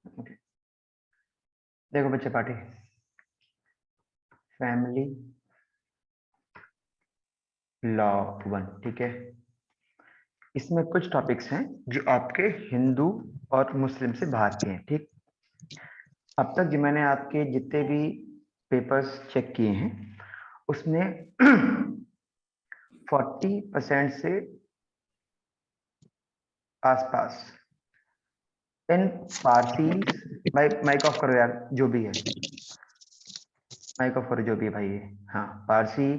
Okay. देखो बच्चे party family law 1, ठीक है। इसमें कुछ टॉपिक्स हैं जो आपके हिंदू और मुस्लिम से बाहर के हैं, ठीक। अब तक जो मैंने आपके जितने भी पेपर्स चेक किए हैं उसमें 40% से आसपास इन पारसी, भाई माइक ऑफ करो यार, जो भी है माइक ऑफ करो, जो भी है भाई ये। हाँ, Parsi,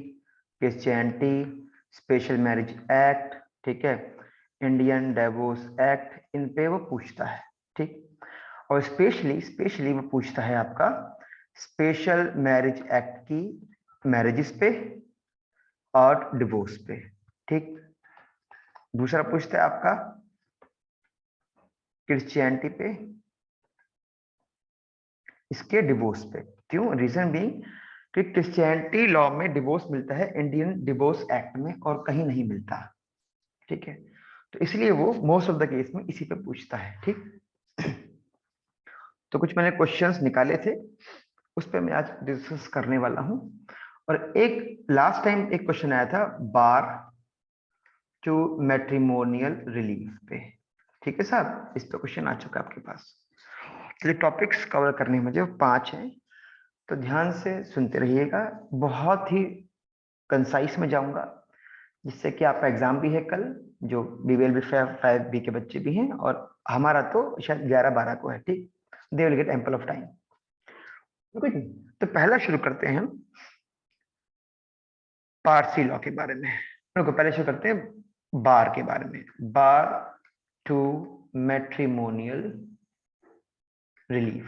Christianity, special marriage act, ठीक है, इंडियन डाइवोर्स एक्ट, इन पे वो पूछता है, ठीक। और स्पेशली स्पेशली वो पूछता है आपका स्पेशल मैरिज एक्ट की मैरिजेस पे और डिवोर्स पे, ठीक। दूसरा पूछता है आपका क्रिश्चियनिटी पे, इसके डिवोर्स पे। क्यों? रीजन बीइंग कि क्रिश्चियनिटी लॉ में डिवोर्स मिलता है इंडियन डिवोर्स एक्ट में और कहीं नहीं मिलता, ठीक है। तो इसलिए वो मोस्ट ऑफ द केस में इसी पे पूछता है, ठीक। तो कुछ मैंने क्वेश्चंस निकाले थे, उस पर मैं आज डिस्कस करने वाला हूं। और एक लास्ट टाइम एक क्वेश्चन आया था बार टू मैट्रिमोनियल रिलीफ पे, ठीक है साहब, इस पे क्वेश्चन आ चुका है आपके पास। तो ये टॉपिक्स कवर करने में मुझे 5 हैं, तो ध्यान से सुनते रहिएगा। बहुत ही कंसाइज में जाऊंगा, जिससे कि आपका एग्जाम भी है कल, जो BBL भी 5B के बच्चे भी हैं, और हमारा तो शायद 11-12 को है, ठीक। They will get ample of time. तो पहला शुरू करते हैं हम पारसी लॉ के बारे में। रुको, पहले शुरू करते हैं बार के बारे में। बार टू मैट्रिमोनियल रिलीफ।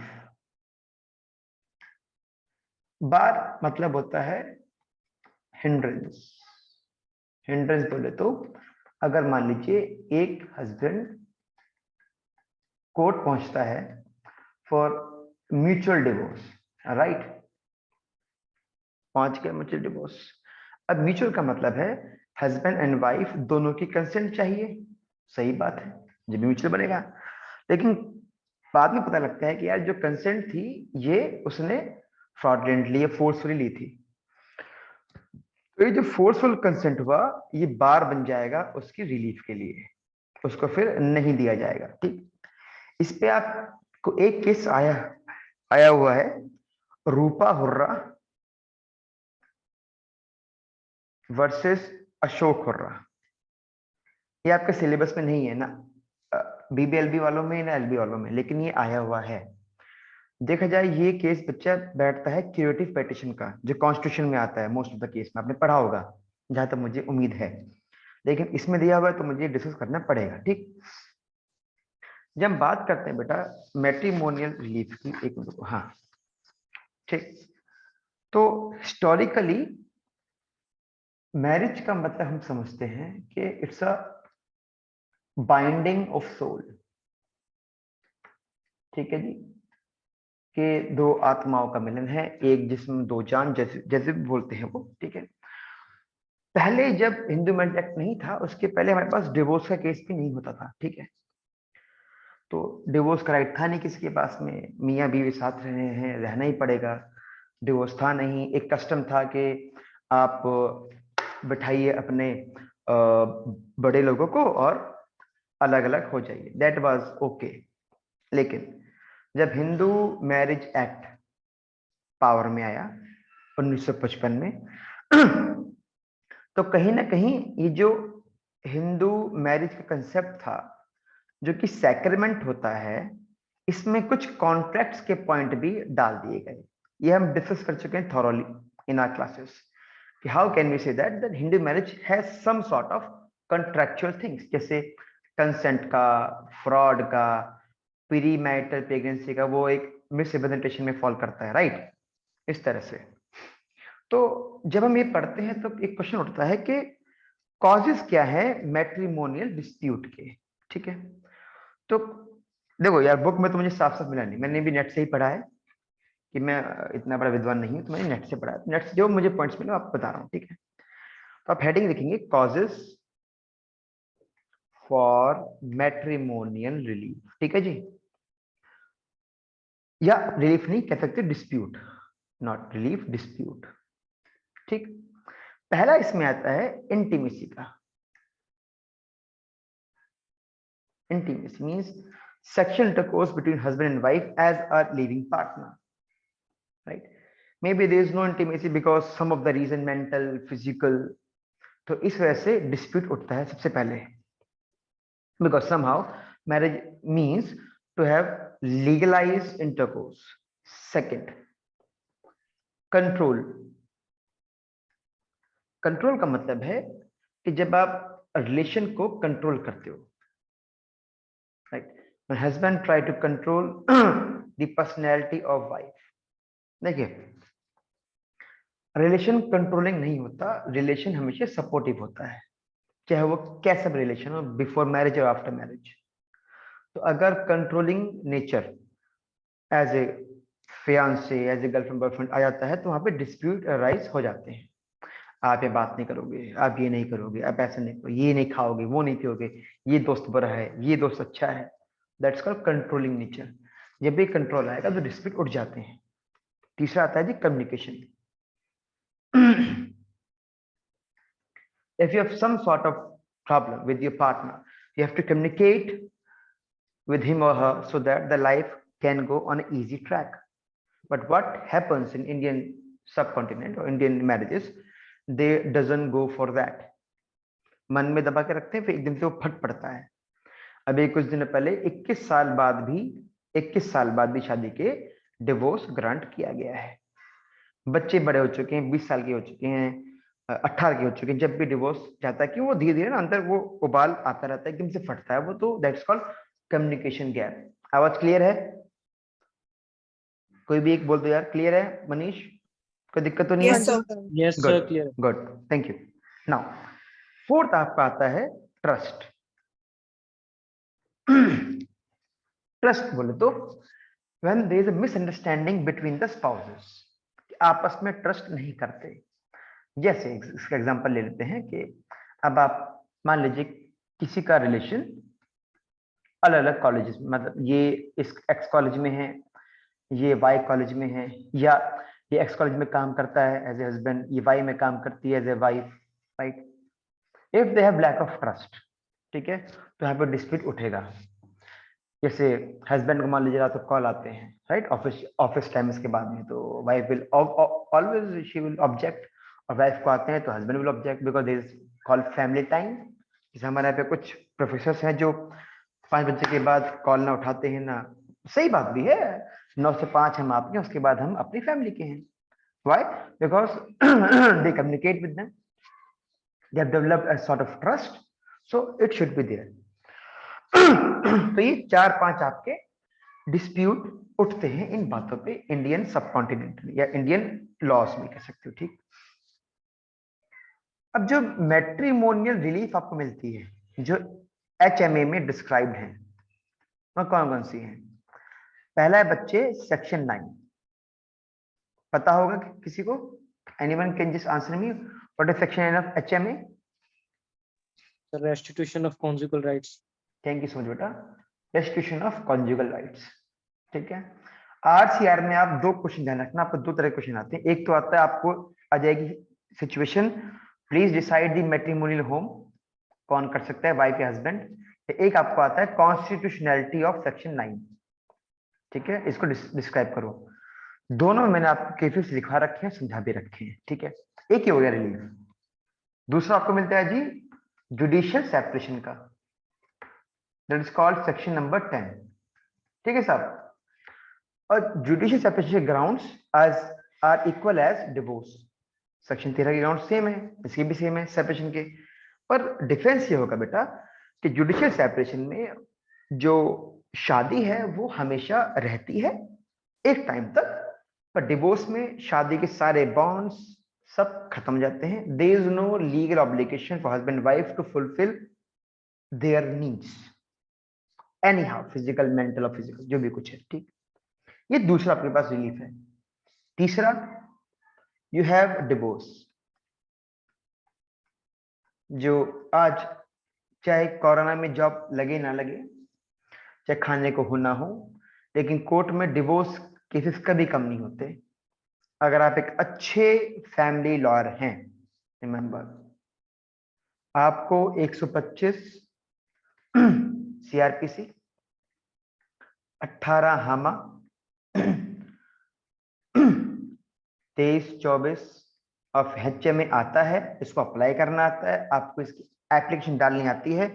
बार मतलब होता है हिंड्रेंस। हिंड्रेंस बोले तो अगर मान लीजिए एक हस्बैंड कोर्ट पहुंचता है फॉर म्यूचुअल डिवोर्स, राइट, पहुंच गया म्यूचुअल डिवोर्स। अब म्यूचुअल का मतलब है हस्बैंड एंड वाइफ दोनों की कंसेंट चाहिए, सही बात है, जब म्यूचुअल बनेगा। लेकिन बाद में पता लगता है कि यार जो कंसेंट थी ये उसने फ्रॉडलेंटली या फोर्सफुली ली थी। तो ये जो फोर्सफुल कंसेंट हुआ ये बार बन जाएगा उसकी रिलीफ के लिए, उसको फिर नहीं दिया जाएगा, ठीक। इस पे आपको एक केस आया आया हुआ है, रूपा हुर्रा वर्सेस अशोक हुर्रा। ये आपके सिलेबस में नहीं है ना, BBLB वालों में ना LB वालों में, लेकिन ये आया हुआ है। देखा जाए ये केस बच्चा बैठता है क्यूरेटिव पेटिशन का, जो कॉन्स्टिट्यूशन में आता है मोस्ट ऑफ द केस में, आपने पढ़ा होगा जहां तक मुझे उम्मीद है। लेकिन इसमें दिया हुआ है तो मुझे डिस्कस करना पड़ेगा, ठीक। जब हम बात करते हैं बेटा मैट्रिमोनियल रिलीफ की, एक मिनट, हाँ, ठीक। तो हिस्टोरिकली मैरिज का मतलब हम समझते हैं कि it's a binding of soul, ठीक है जी, कि दो आत्माओं का मिलन है, एक जिस्म दो जान, जैसे जैसे भी बोलते हैं वो, ठीक है। पहले जब हिंदू मैरिज एक्ट नहीं था उसके पहले हमारे पास डिवोर्स का केस भी नहीं होता था, ठीक है। तो डिवोर्स का राइट था नहीं किसी के पास में, मियाँ बीवी साथ रहे हैं, रहना ही पड़ेगा। डिवोर्स था नहीं, एक कस्टम था कि आप बिठाइए अपने बड़े लोगों को और अलग अलग हो जाइए, दैट वाज ओके। लेकिन जब हिंदू मैरिज एक्ट पावर में आया 1955 में तो कहीं ना कहीं ये जो हिंदू मैरिज का कंसेप्ट था, जो कि सैक्रेमेंट होता है, इसमें कुछ कॉन्ट्रैक्ट्स के पॉइंट भी डाल दिए गए। ये हम डिस्कस कर चुके हैं थॉरोली इन आवर क्लासेस कि how can we say that that Hindu marriage has some sort of contractual things, जैसे कंसेंट का, फ्रॉड का, प्री मैरिटल प्रेगनेंसी का, वो एक मिस रिप्रेजेंटेशन में फॉल करता है, राइट, इस तरह से। तो जब हम ये पढ़ते हैं तो एक क्वेश्चन उठता है कि कॉजेस क्या है मैट्रिमोनियल डिस्प्यूट के, ठीक है। तो देखो यार, बुक में तो मुझे साफ साफ मिला नहीं, मैंने भी नेट से ही पढ़ा है, कि मैं इतना बड़ा विद्वान नहीं हूं, तो मैंने नेट से पढ़ा है, नेट से जो मुझे पॉइंट्स मिले आपको बता रहा हूँ, ठीक है। तो आप हेडिंग लिखेंगे कॉजेस फॉर मैट्रिमोनियल रिलीफ, ठीक है जी। या रिलीफ नहीं कह सकते, डिस्प्यूट, नॉट रिलीफ, डिस्प्यूट। ठीक, पहला इसमें आता है इंटीमेसी का। Intimacy means sexual intercourse between husband and wife as a living partner, right? Maybe there is no intimacy because some of the reason mental, physical, तो इस वजह से डिस्प्यूट उठता है सबसे पहले। because somehow marriage means to have legalized intercourse. Second, control। Control का मतलब है कि जब आप रिलेशन को कंट्रोल करते हो, right? When husband try to control the personality of wife। देखिए, रिलेशन कंट्रोलिंग नहीं होता, रिलेशन हमेशा सपोर्टिव होता है, चाहे वो कैसा भी रिलेशन हो, बिफोर मैरिज और आफ्टर मैरिज। तो अगर controlling nature as a fiancee, as a girlfriend boyfriend आ जाता है, तो वहां पे डिस्प्यूट राइज हो जाते हैं। आप ये बात नहीं करोगे, आप ये नहीं करोगे, आप ऐसा नहीं करोगे, ये नहीं खाओगे, वो नहीं पियोगे, ये दोस्त बुरा है, ये दोस्त अच्छा है। That's called controlling nature. जब भी कंट्रोल आएगा तो डिस्प्यूट उठ जाते हैं। तीसरा आता है जी communication. If you have some sort of problem with your partner, you have to communicate with him or her so that the life can go on an easy track. But what happens in Indian subcontinent or Indian marriages, they doesn't go for that। मन में दबा के रखते हैं, फिर एक दिन से वो फट पड़ता है। अभी कुछ दिन पहले 21 साल बाद भी शादी के डिवोर्स ग्रांट किया गया है। बच्चे बड़े हो चुके हैं, 20 साल के हो चुके हैं, 18 के हो चुके हैं, जब भी डिवोर्स जाता है कि वो धीरे धीरे ना अंदर वो उबाल आता रहता है, एकदम से फटता है वो, तो दैट्स कॉल्ड कम्युनिकेशन गैप। आवाज क्लियर है? कोई भी एक बोल दो यार, क्लियर है? मनीष, कोई दिक्कत तो नहीं है? Yes sir, clear. Good, thank you. Now fourth आपका आता है ट्रस्ट। ट्रस्ट बोले तो when there is a misunderstanding between the spouses, आपस में ट्रस्ट नहीं करते। जैसे इसका एग्जांपल ले लेते हैं कि अब आप मान लीजिए किसी का रिलेशन अलग अलग कॉलेजेस, मतलब ये इस एक्स कॉलेज में है, ये वाई कॉलेज में है, या ये एक्स कॉलेज में काम करता है एज ए हस्बैंड, ये वाई में काम करती है as a wife, right? If they have lack of trust, ठीक है, तो यहाँ पर डिस्प्यूट उठेगा। जैसे हस्बैंड को मान लीजिए रात को कॉल आते हैं, राइट, ऑफिस टाइम्स के बाद में, तो wife will always she will object, और वाइफ को आते हैं तो husband will object because there is called family time. जैसे हमारे यहाँ पे कुछ प्रोफेसर हैं जो 5 बजे के बाद कॉल ना उठाते हैं ना, सही बात भी है, 9 से 5 हम आपके, उसके बाद हम अपनी फैमिली के हैं। Why? Because they communicate with them, they have developed a sort of trust, so it should be there. तो ये 4-5 आपके डिस्प्यूट उठते हैं इन बातों पे इंडियन सबकॉन्टिनेंट में, या इंडियन लॉज में कह सकते हो। ठीक, अब जो मैट्रिमोनियल रिलीफ आपको मिलती है जो HMA में डिस्क्राइब्ड है, वह कौन कौन सी है? पहला है बच्चे सेक्शन 9, पता होगा कि किसी को? Anyone can just answer me, what is section 9 of HMA? Restitution of conjugal rights. Thank you so much बेटा, रेस्टिट्यूशन ऑफ कॉन्जुगल राइट्स। ठीक है, RCR में आप 2 क्वेश्चन ध्यान रखना, आपको 2 तरह के क्वेश्चन आते हैं। एक तो आता है आपको आ जाएगी situation, please decide the matrimonial home, कौन कर सकता है, वाइफ या हस्बैंड। एक आपको आता है कॉन्स्टिट्यूशनैलिटी ऑफ सेक्शन 9, ठीक है, इसको डिस्क्राइब करो। दोनों में मैंने आपको केसेस लिखा रखे हैं, समझा भी रखे हैं, ठीक है। एक ही हो गया रिलीफ। दूसरा आपको मिलता है जी जुडिशियल सेपरेशन का, that is called section number 10, ठीक है साहब। और जुडिशियल सेपरेशन के grounds are equal as divorce. Section 13 के ग्राउंड सेम है, इसके भी सेम है सेपरेशन के, पर डिफरेंस ये होगा बेटा कि जुडिशियल सेपरेशन में जो शादी है वो हमेशा रहती है एक टाइम तक, पर डिवोर्स में शादी के सारे बॉन्ड्स सब खत्म हो जाते हैं। There is no legal obligation for husband wife to fulfil their needs anyhow, physical, mental और फिजिकल जो भी कुछ है। ठीक, ये दूसरा आपके पास रिलीफ है। तीसरा, यू हैव डिवोर्स, जो आज चाहे कोरोना में जॉब लगे ना लगे, चाहे खाने को हो ना हो, लेकिन कोर्ट में डिवोर्स केसेस कभी कम नहीं होते अगर आप एक अच्छे फैमिली लॉयर हैं। रिमेंबर, आपको 125 सीआरपीसी, 18 हामा, 23-24 ऑफ एचएमए आता है, इसको अप्लाई करना आता है, आपको इसकी एप्लीकेशन डालनी आती है।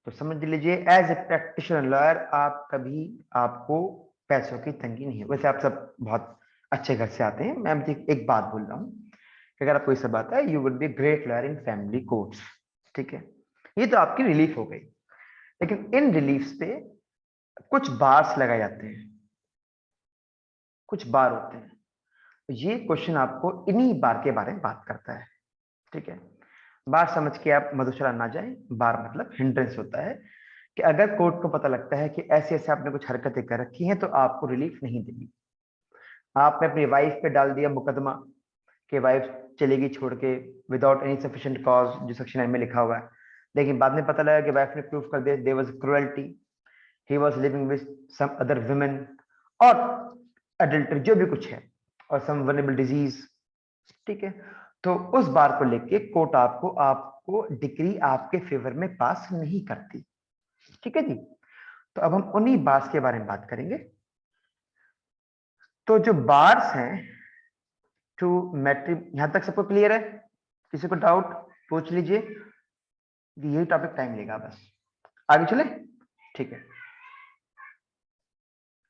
तो समझ लीजिए एज ए प्रैक्टिशनर लॉयर आप कभी, आपको पैसों की तंगी नहीं है। वैसे आप सब बहुत अच्छे घर से आते हैं, मैं एक बात बोल रहा हूँ कि अगर आपको ये सब आता है, you would be great lawyer in family courts. ठीक है, ये तो आपकी रिलीफ हो गई। लेकिन इन रिलीफ पे कुछ बार्स लगाए जाते हैं, कुछ बार होते हैं। ये क्वेश्चन आपको इन्हीं बार के बारे में बात करता है। ठीक है, बार समझ के आप मधुशाला ना जाएं। बार मतलब हिंड्रेंस होता है कि अगर कोर्ट को पता लगता है कि ऐसे ऐसे आपने कुछ हरकतें कर रखी हैं तो आपको रिलीफ नहीं देगी। आपने अपनी वाइफ पे डाल दिया मुकदमा कि वाइफ चलेगी छोड़ के विदाउट एनी सफिशिएंट कॉज, जो सेक्शन 9 में लिखा हुआ है, लेकिन बाद में पता लगा कि वाइफ ने प्रूफ कर दिया there was cruelty, he was living with some other women, और अडल्टरी जो भी कुछ है, और सम वल्नरेबल डिजीज। ठीक है, तो उस बार को लेके कोर्ट आपको आपको डिग्री आपके फेवर में पास नहीं करती। ठीक है जी, तो अब हम उन्हीं बार्स के बारे में बात करेंगे। तो जो बार्स हैं टू मैट्री, यहां तक सबको क्लियर है? किसी को डाउट पूछ लीजिए, यही टॉपिक टाइम लेगा बस। आगे चले? ठीक है,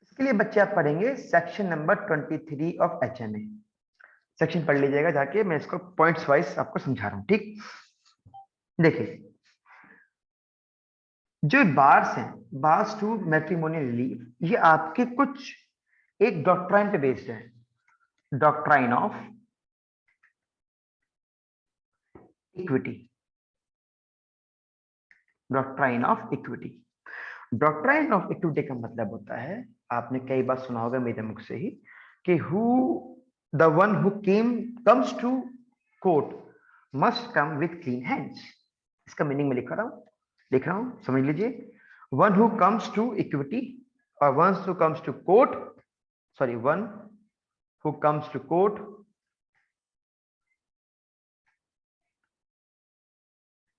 इसके लिए बच्चे आप पढ़ेंगे section number 23 of HMA. Section पढ़ लीजिएगा जाके, मैं इसको पॉइंट्स वाइज आपको समझा रहा हूं। ठीक, देखिए जो बार्स हैं, बार्स टू मैट्रिमोनियल रिलीफ, ये आपके कुछ एक डॉक्ट्राइन पे बेस्ड है, doctrine of equity. Doctrine of equity, doctrine of equity का मतलब होता है, आपने कई बार सुना होगा मेरे मुख से ही, कि who the one who comes to court must come with clean hands. इसका मीनिंग मैं लिख रहा हूं, समझ लीजिए। One who comes to equity और one who comes to court, sorry, one who comes to court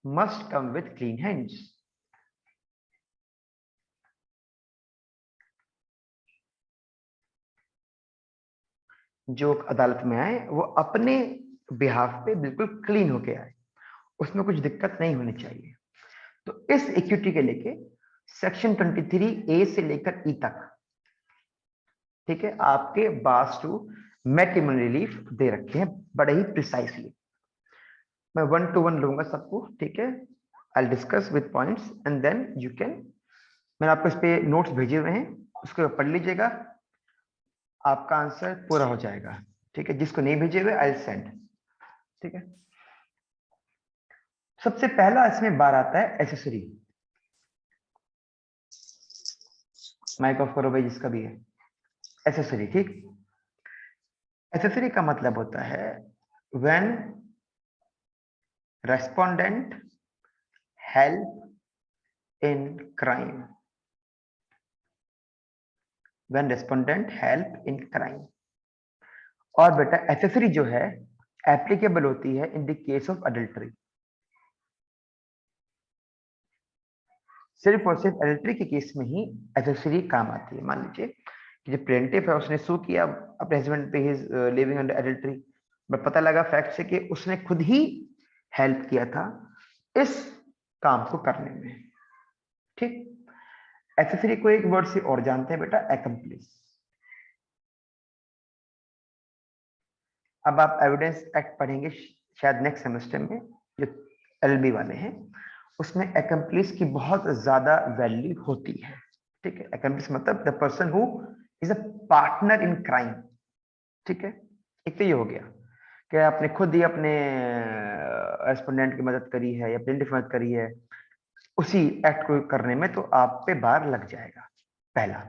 must come with clean hands। जो अदालत में आए वो अपने बिहाफ पे बिल्कुल क्लीन होके आए, उसमें कुछ दिक्कत नहीं होनी चाहिए। तो इस इक्विटी के लेके सेक्शन 23A से लेकर ई तक, ठीक है, आपके बार्स टू मैट्रिमोनियल रिलीफ दे रखे हैं बड़े ही प्रिसाइसली। मैं 1 to 1 लूंगा सबको, ठीक है, I discuss with points and then you can, मैंने आपको इस पे नोट्स भेजे हुए हैं, उसको पढ़ लीजिएगा, आपका आंसर पूरा हो जाएगा। ठीक है, जिसको नहीं भेजे हुए आई सेंड। ठीक है, सबसे पहला इसमें बार आता है एसेसरी। माइक ऑफ करो भाई जिसका भी है। एसेसरी, ठीक, एसेसरी का मतलब होता है when respondent help in crime, when respondent help in crime. और बेटा एसेसरी जो है एप्लीकेबल होती है in the case of adultery, सिर्फ और सिर्फ एडल्ट्री के केस में ही एसेसरी काम आती है। मान लीजिए कि जो प्लेंटिफ है उसने सू किया अपने हस्बैंड पे, he is living under adultery, but पता लगा फैक्ट से कि उसने खुद ही हेल्प किया था इस काम को करने में। ठीक, एसेसरी को एक वर्ड से और जानते हैं बेटा, एक्म्प्लिस। अब आप एविडेंस एक्ट पढ़ेंगे शायद नेक्स्ट सेमेस्टर में, जो एलबी वाले हैं, उसमें एक्म्प्लिस की बहुत ज्यादा वैल्यू होती है। ठीक है, एक्म्प्लिस मतलब the person who is a partner in crime. ठीक है, एक तो ये हो गया कि आपने खुद ही अपने रेस्पोंडेंट की मदद करी है या प्लेंटिफ की मदद करी है उसी एक्ट को करने में, तो आप पे बार लग जाएगा, पहला।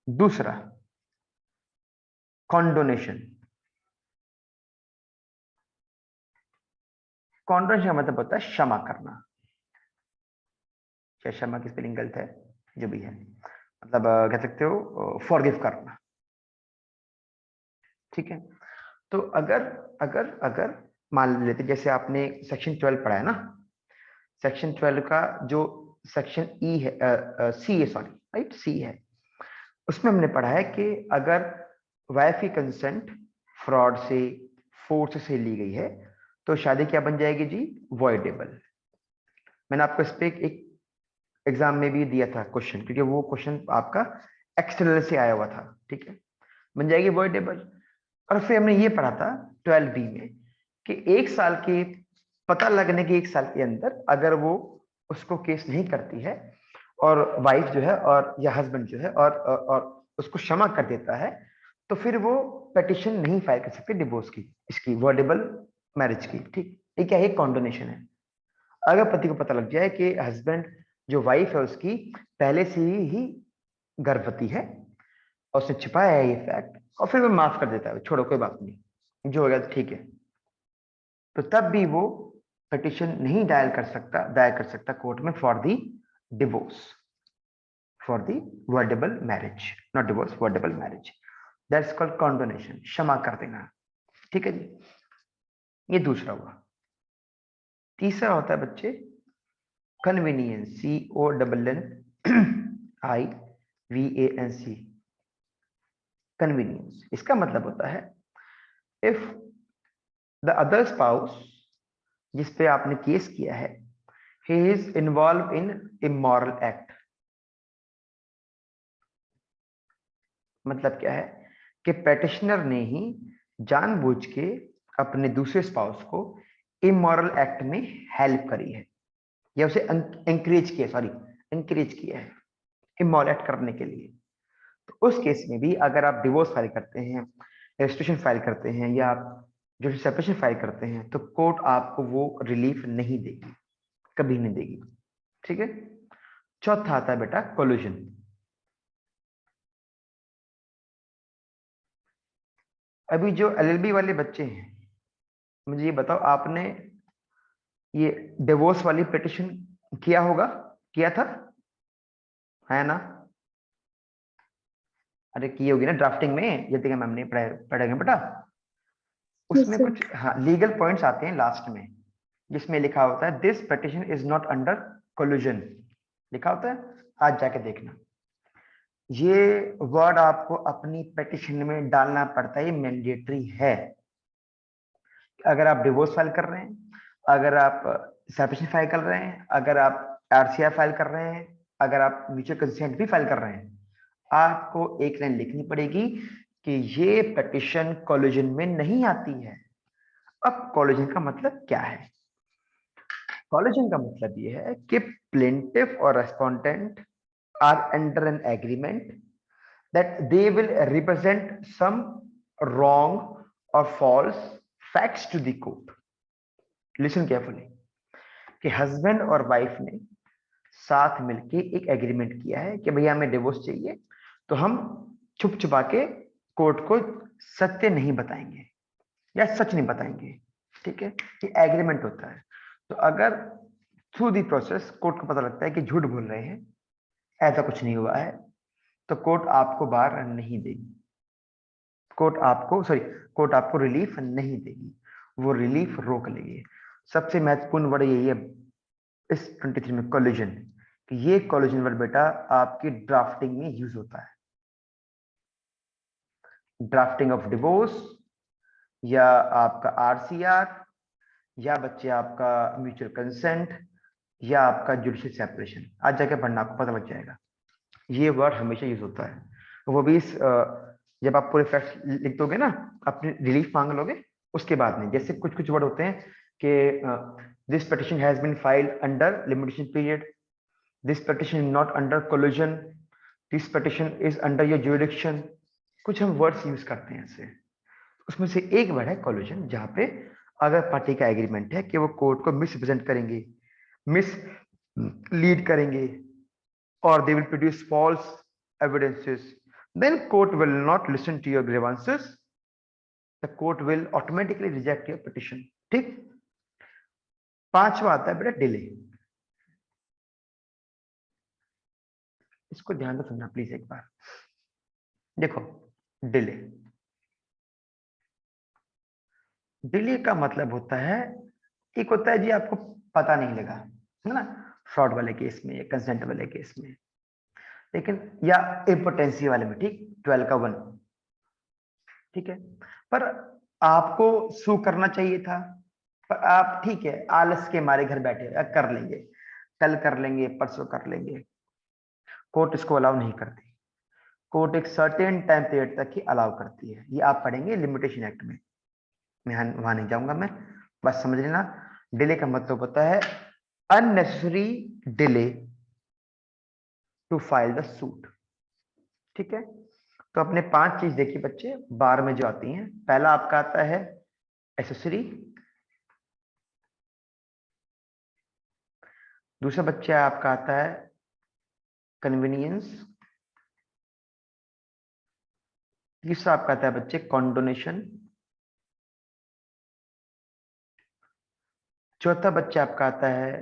दूसरा, कॉन्डोनेशन। कॉन्डोनेशन का मतलब होता है क्षमा करना, चाहे क्षमा की स्पेलिंग गलत है, जो भी है, मतलब कह सकते हो फॉरगिव करना। ठीक है। तो अगर अगर अगर मान लेते जैसे आपने सेक्शन 12 पढ़ा है ना, सेक्शन 12 का जो सेक्शन ई है, सी है, सॉरी, राइट, सी है, उसमें हमने पढ़ा है कि अगर वाइफ की कंसेंट फ्रॉड से, फोर्स से ली गई है तो शादी क्या बन जाएगी जी? वॉइडेबल। मैंने आपको इस पे एक एग्जाम में भी दिया था क्वेश्चन, क्योंकि वो क्वेश्चन आपका एक्सटर्नल से आया हुआ था, ठीक है, बन जाएगी वॉइडेबल। और फिर हमने ये पढ़ा था 12B में कि 1 साल के, पता लगने के 1 साल के अंदर अगर वो उसको केस नहीं करती है और वाइफ जो है और या हस्बैंड जो है और उसको क्षमा कर देता है, तो फिर वो पिटिशन नहीं फाइल कर सकते डिवोर्स की, इसकी वर्डेबल मैरिज की। ठीक, ये क्या है? कॉन्डोनेशन है। अगर पति को पता लग जाए कि हस्बैंड, जो वाइफ है उसकी पहले से ही गर्भवती है और उसने छिपाया है ये फैक्ट, और फिर वो माफ कर देता है, छोड़ो कोई बात नहीं, जो हो गया ठीक है, तो तब भी वो पिटिशन नहीं दायर कर सकता कोर्ट में for the divorce, for the voidable marriage, not divorce, voidable marriage, that's called condonation, क्षमा कर देना। ठीक है जी, ये दूसरा हुआ। तीसरा होता है बच्चे कन्वीनियंस, CONNIVANC, कन्वीनियंस। इसका मतलब होता है इफ द अदर स्पाउस जिस पे आपने केस किया है, he is involved in immoral act, मतलब क्या है कि पेटिशनर ने ही जानबूझ के अपने दूसरे स्पाउस को इमोरल एक्ट में हेल्प करी है या उसे एंकरेज किया, सॉरी, एंकरेज किया है इमोरल एक्ट करने के लिए, तो उस केस में भी अगर आप डिवोर्स फाइल करते हैं, रजिस्ट्रेशन फाइल करते हैं या आप जो सेपरेशन फाइल करते हैं, तो कोर्ट आपको वो रिलीफ नहीं देगी, कभी नहीं देगी। ठीक है। चौथा आता है बेटा कोलिजन। अभी जो एलएलबी वाले बच्चे हैं, मुझे ये बताओ, आपने ये डिवोर्स वाली पिटिशन किया होगा, किया था, है ना? अरे की होगी ना ड्राफ्टिंग में, ये मैम ने पढ़ेगा बेटा, Yes, उसमें sir. कुछ हाँ लीगल पॉइंट्स आते हैं लास्ट में, जिसमें लिखा होता है this petition is not under collision, लिखा होता है, आज जाके देखना। ये वर्ड आपको अपनी पिटिशन में डालना पड़ता है, ये मैंडेटरी है। अगर आप डिवोर्स फाइल कर रहे हैं, अगर आप सेपरेशन फाइल कर रहे हैं, अगर आप आरसीआर फाइल कर रहे हैं, अगर आप म्यूचुअल कंसेंट भी फाइल कर रहे हैं, आपको एक लाइन लिखनी पड़ेगी कि ये पिटिशन कोलिजन में नहीं आती है। अब कोलिजन का मतलब क्या है? कोलिजन का मतलब ये है कि प्लेंटिफ और respondent are under an agreement that they will represent some wrong or false facts to the court. Listen carefully कि हस्बैंड और वाइफ ने साथ मिलके एक एग्रीमेंट किया है कि भैया हमें डिवोर्स चाहिए, तो हम छुप छुपा के कोर्ट को सत्य नहीं बताएंगे या सच नहीं बताएंगे। ठीक है, ये एग्रीमेंट होता है। तो अगर थ्रू दी प्रोसेस कोर्ट को पता लगता है कि झूठ बोल रहे हैं, ऐसा कुछ नहीं हुआ है, तो कोर्ट आपको बाहर नहीं देगी, कोर्ट आपको रिलीफ नहीं देगी, वो रिलीफ रोक लेगी। सबसे महत्वपूर्ण वर्ड यही है इस 23 में, कोलिजन, कि ये कोलिजन वर्ड बेटा आपकी ड्राफ्टिंग में यूज होता है, ड्राफ्टिंग ऑफ डिवोर्स या आपका आरसीआर या बच्चे आपका म्यूचुअल कंसेंट या आपका जुडिशियल सेपरेशन, आज जाके पढ़ना, आपको पता लग जाएगा। ये वर्ड हमेशा यूज होता है, वो भी जब आप पूरे फैक्ट लिख दोगे ना, अपनी रिलीफ मांग लोगे, उसके बाद में जैसे कुछ कुछ वर्ड होते हैं कि this petition has been filed under limitation period, this petition is not under collusion, this petition is under your jurisdiction, कुछ हम वर्ड्स यूज करते हैं ऐसे। उसमें से एक वर्ड है कोलिजन, जहां पे अगर पार्टी का एग्रीमेंट है कि वो कोर्ट को मिस रिप्रेजेंट करेंगे, मिस लीड करेंगे, or they will produce false evidences, then court will not listen to your grievances, the court will automatically reject your petition। ठीक। पांचवा आता है बेटा डिले। इसको ध्यान से सुनना प्लीज एक बार। देखो डिले, डिले का मतलब होता है, एक होता है जी आपको पता नहीं लगा, है ना, फ्रॉड वाले केस में या कंसेंट वाले केस में, लेकिन या इम्पोर्टेंसी वाले में, ठीक, 12 का 1, ठीक है, पर आपको सू करना चाहिए था, पर आप ठीक है आलस के मारे घर बैठे या कर लेंगे, कल कर लेंगे, परसों कर लेंगे, कोर्ट इसको अलाउ नहीं करती। कोर्ट एक सर्टेन टाइम पीरियड तक ही अलाउ करती है, ये आप पढ़ेंगे लिमिटेशन एक्ट में, मैं वहां नहीं जाऊंगा मैं, बस समझ लेना। डिले का मतलब होता है unnecessary delay to file the suit, ठीक है। तो अपने 5 चीज देखिए बच्चे बार में जो आती हैं, पहला आपका आता है एसेसरी, दूसरा बच्चे आपका आता है कन्वीनियंस, तीसरा आपका आता है बच्चे कॉन्डोनेशन, चौथा बच्चा आपका आता है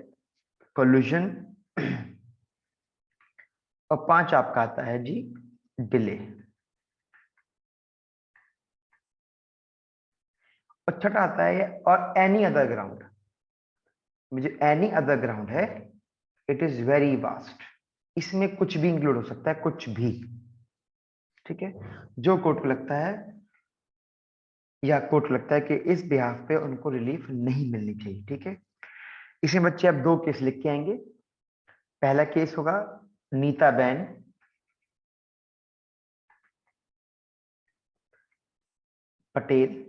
कोल्यूजन, और 5 आपका आता है जी डिले, और छठा आता है और एनी अदर ग्राउंड। जो एनी अदर ग्राउंड है इट इज वेरी वास्ट, इसमें कुछ भी इंक्लूड हो सकता है, कुछ भी, ठीक है, जो कोर्ट को लगता है या कोर्ट को लगता है कि इस बिहाफ पे उनको रिलीफ नहीं मिलनी चाहिए, ठीक है। इसमें बच्चे अब 2 केस लिख के आएंगे। पहला केस होगा नीता बैन पटेल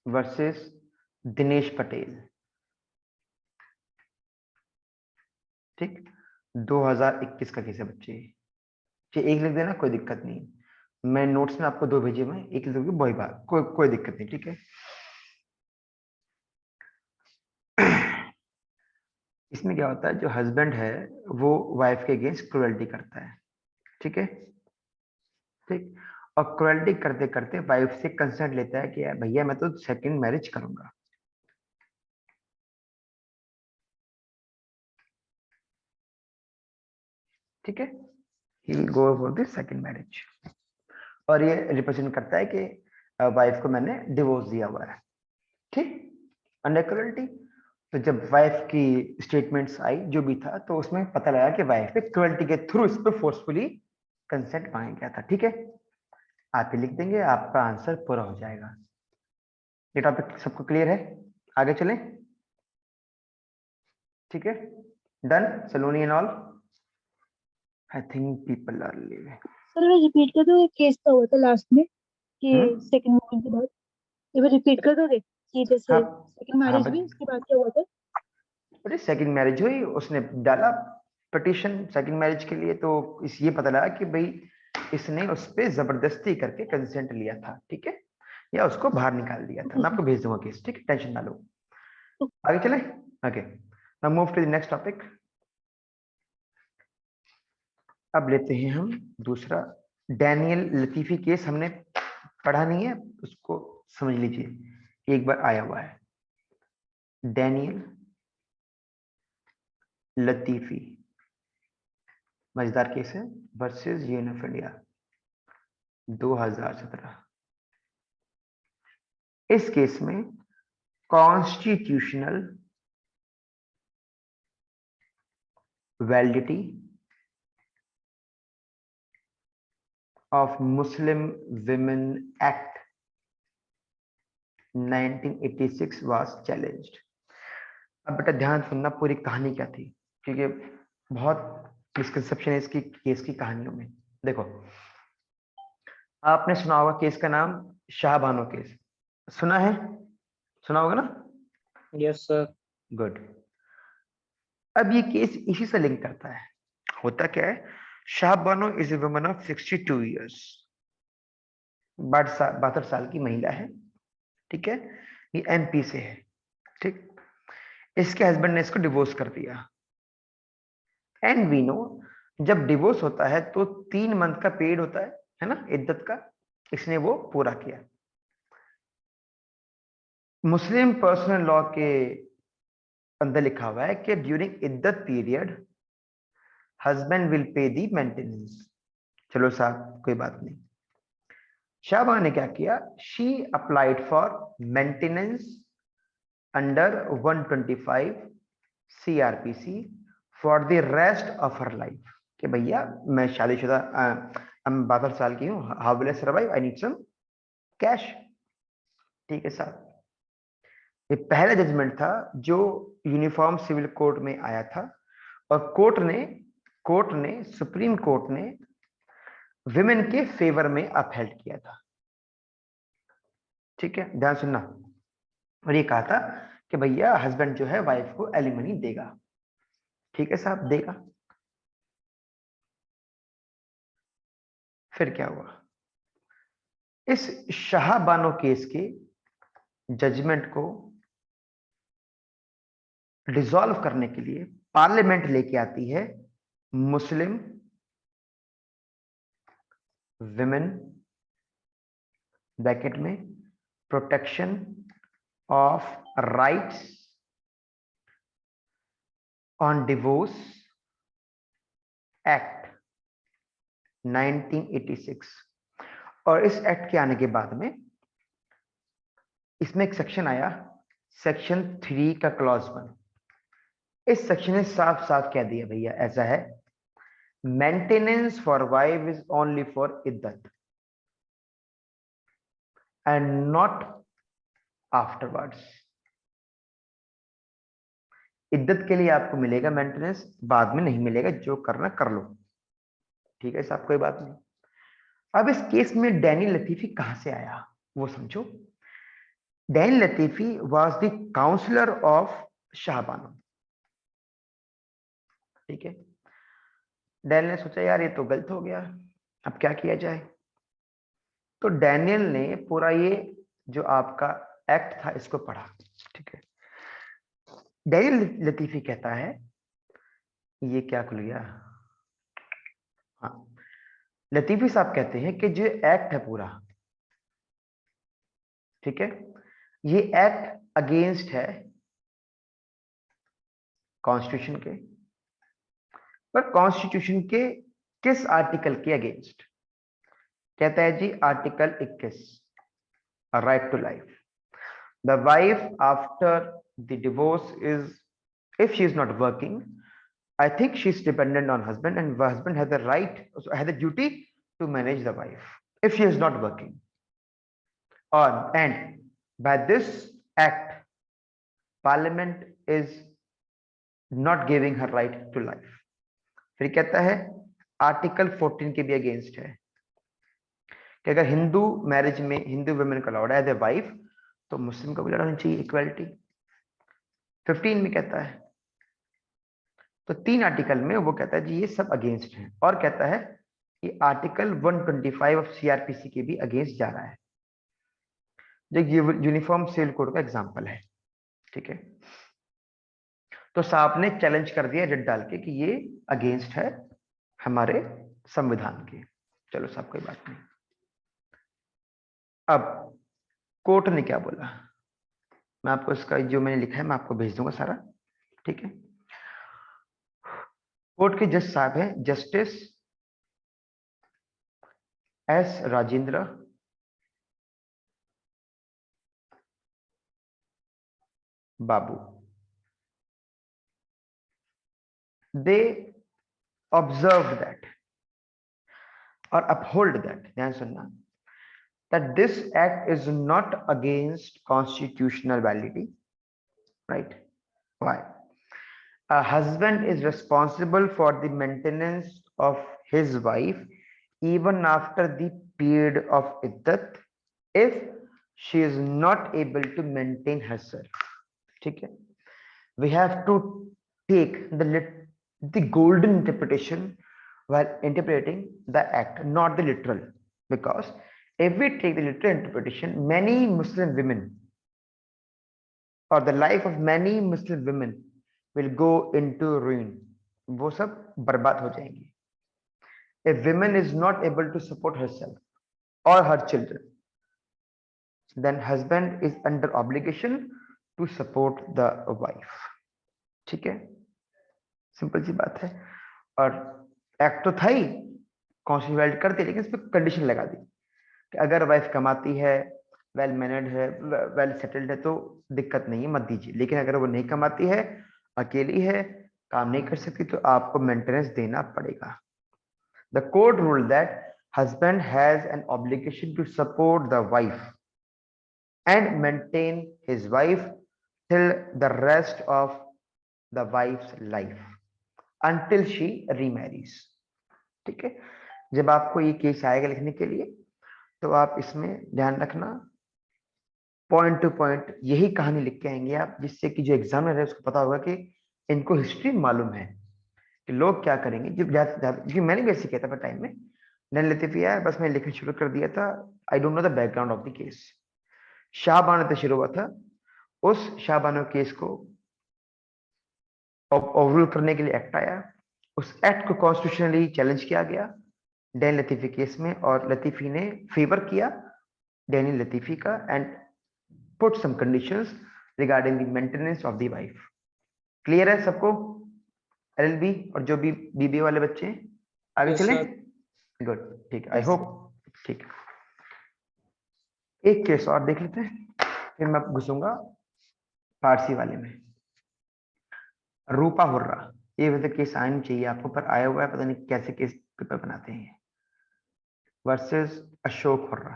वर्सेस दिनेश पटेल, ठीक, 2021 का केस है बच्चे, एक लिख देना कोई दिक्कत नहीं, मैं नोट्स में आपको 2 भेजे हुए, एक लिख दोगे वही बात, कोई दिक्कत नहीं, ठीक है। इसमें क्या होता है, जो हस्बैंड है वो वाइफ के अगेंस्ट क्रुएल्टी करता है, ठीक है, ठीक, और क्रुएल्टी करते करते वाइफ से कंसेंट लेता है कि भैया मैं तो सेकंड मैरिज करूंगा, ठीक है, he will go for the second marriage, और ये रिप्रेजेंट करता है कि वाइफ को मैंने डिवोर्स दिया हुआ है, ठीक, अंडर क्रुएल्टी। तो जब वाइफ की स्टेटमेंट्स आई जो भी था, तो उसमें पता लगा कि वाइफ पे क्रुएल्टी के थ्रू इस पे फोर्सफुली कंसेंट मांगा गया था, ठीक है। आप ही लिख देंगे, आपका आंसर पूरा हो जाएगा। ये टॉपिक सबको क्लियर है, आगे चलें, ठीक है, done, Saloni and all, I think people are living. Sir मैं रिपीट कर दो, एक केस तो हुआ था लास्ट में कि सेकंड मूविंग के बाद, ये बार रिपीट कर दोगे कि जैसे हाँ सेकंड हाँ मैरिज हुई उसके बाद क्या हुआ था? अरे सेकंड मैरिज हुई, उसने डाला पिटीशन सेकंड मैरिज के लिए, तो इस ये पता लगा कि भाई इसने उस पे जबरदस्ती करके कंसेंट लिया था, ठीक है, या उसको बाहर निकाल दिया था। मैं आपको भेज दूंगा केस, ठीक है, टेंशन ना लो, आगे चले, okay, now move to the next topic. अब लेते हैं हम दूसरा, डैनियल लतीफी केस हमने पढ़ा नहीं है, उसको समझ लीजिए, एक बार आया हुआ है, डैनियल लतीफी, मजेदार केस है, वर्सेस यूएन ऑफ इंडिया 2017। इस केस में constitutional validity of Muslim women act 1986 was challenged. अब बेटा ध्यान सुनना, पूरी कहानी क्या थी, क्योंकि बहुत मिसकंसेप्शन है इसकी केस की कहानियों में। देखो, आपने सुना होगा केस का नाम शाहबानो केस, सुना है, सुना होगा ना? Yes, sir. गुड। अब ये केस इसी से लिंक करता है। होता क्या है, Shah Bano is a woman of 62 years, 62 साल की महिला है, ठीक है, ये एमपी से है, ठीक, इसके हस्बैंड ने इसको डिवोर्स कर दिया, एंड वी नो जब डिवोर्स होता है तो 3 मंथ का पीरियड होता है ना, इद्दत का, इसने वो पूरा किया। मुस्लिम पर्सनल लॉ के अंदर लिखा हुआ है कि during iddat period husband will pay the maintenance. चलो साहब कोई बात नहीं, शाहबानो ने क्या किया, she applied for maintenance under 125 CRPC for the rest of her life, कि भैया मैं शादीशुदा, I'm 62 साल की हूँ, how will I survive, I need some cash. ठीक है साहब, ये पहला जजमेंट था जो यूनिफॉर्म सिविल कोड में आया था, और कोर्ट ने सुप्रीम कोर्ट ने विमेन के फेवर में अपहेल्ड किया था। ठीक है, ध्यान सुनना। और ये कहा था कि भैया हस्बैंड जो है वाइफ को एलिमनी देगा। ठीक है साहब, देगा। फिर क्या हुआ, इस शाहबानो केस के जजमेंट को डिसॉल्व करने के लिए पार्लियामेंट लेके आती है मुस्लिम विमेन ब्रैकेट में protection of rights on divorce act 1986। और इस एक्ट के आने के बाद में इसमें एक सेक्शन आया, सेक्शन 3 का क्लॉज 1। इस सेक्शन ने साफ साफ कह दिया भैया ऐसा है, maintenance for wife is only for iddat and not afterwards. इद्दत के लिए आपको मिलेगा मेंटेनेंस, बाद में नहीं मिलेगा, जो करना कर लो। ठीक है साहब, कोई बात नहीं। अब इस केस में डैनियल लतीफी कहां से आया वो समझो। Daniel Latifi was the counsellor of Shahbano. ठीक है, डैनियल ने सोचा यार ये तो गलत हो गया, अब क्या किया जाए। तो डैनियल ने पूरा ये जो आपका एक्ट था इसको पढ़ा। ठीक है, डैनियल लतीफी कहता है, ये क्या खुल गया, हाँ, लतीफी साहब कहते हैं कि जो एक्ट है पूरा, ठीक है, ये एक्ट अगेंस्ट है कॉन्स्टिट्यूशन के, पर कॉन्स्टिट्यूशन के किस आर्टिकल के अगेंस्ट। कहता है जी article 21, right to life. The wife after the divorce is, if she is not working, I think she is dependent on husband, and the husband has the right, has the duty to manage the wife if she is not working. And by this act, Parliament is not giving her right to life. फिर कहता है article 14 के भी against है कि अगर Hindu marriage में Hindu women को अलाउड है एज ए वाइफ, तो मुस्लिम को भी अलाउड होनी चाहिए, इक्वालिटी। 15 में कहता है, तो 3 आर्टिकल में वो कहता है जी ये सब अगेंस्ट है, और कहता है कि आर्टिकल 125 ऑफ सीआरपीसी के भी अगेंस्ट जा रहा है, जो यूनिफॉर्म सिविल कोड का एग्जांपल है। ठीक है, तो साहब ने चैलेंज कर दिया रिट डाल के कि ये अगेंस्ट है हमारे संविधान के। चलो साहब कोई बात नहीं। अब कोर्ट ने क्या बोला, मैं आपको इसका जो मैंने लिखा है मैं आपको भेज दूंगा सारा। ठीक है, कोर्ट के जज साहब हैं justice S Rajendra Babu. They observe that और अपहोल्ड दैट, ध्यान सुनना, that this act is not against constitutional validity, right? Why? A husband is responsible for the maintenance of his wife even after the period of iddat if she is not able to maintain herself. ठीक है, we have to take the golden interpretation while interpreting the act, not the literal, because if we take the literal interpretation, many Muslim women or the life of many Muslim women will go into ruin. वो सब बर्बाद हो जाएंगी। If women is not able to support herself or her children, then husband is under obligation to support the wife. ठीक है, simple सी बात है। और एक्ट तो था ही, कॉन्स्टिट्यूशन कर दी, लेकिन इस पर कंडीशन लगा दी कि अगर वाइफ कमाती है, वेल मैनेड है, वेल सेटल्ड है, तो दिक्कत नहीं है, मत दीजिए। लेकिन अगर वो नहीं कमाती है, अकेली है, काम नहीं कर सकती, तो आपको मेंटेनेंस देना पड़ेगा। The court rule that husband has an obligation to support the wife and maintain his wife till the rest of the wife's life until she remarries। ठीक है, जब आपको ये केस आएगा लिखने के लिए, तो आप इसमें ध्यान रखना, पॉइंट टू पॉइंट यही कहानी लिख के आएंगे आप, जिससे कि जो एग्जामिनर है उसको पता होगा कि इनको हिस्ट्री मालूम है कि लोग क्या करेंगे। जब क्योंकि मैंने भी ऐसे किया था टाइम में, नैन लतीफी आया, बस मैंने लिखना शुरू कर दिया था। I don't know the background of the case. Shah Bano से शुरू हुआ था। उस शाहबानो केस को ओवररूल करने के लिए एक्ट आया, उस एक्ट को कॉन्स्टिट्यूशनली चैलेंज किया गया डैन लतीफी केस में, और लतीफी ने फेवर किया डैनी लतीफी का and put some conditions regarding the maintenance of the wife. Clear है सबको? एलएलबी और जो भी बीबीए वाले बच्चे हैं, आगे Yes, चलें? sir. गुड, ठीक, आई Yes. होप ठीक। एक केस और देख लेते हैं, फिर मैं घुसूंगा फारसी वाले में। रूपा हुर्रा, ये वैसे केस आना नहीं चाहिए आपको, पर आया हुआ है, पता नहीं कैसे केस पेपर बनाते हैं। वर्सेस अशोक हुर्रा,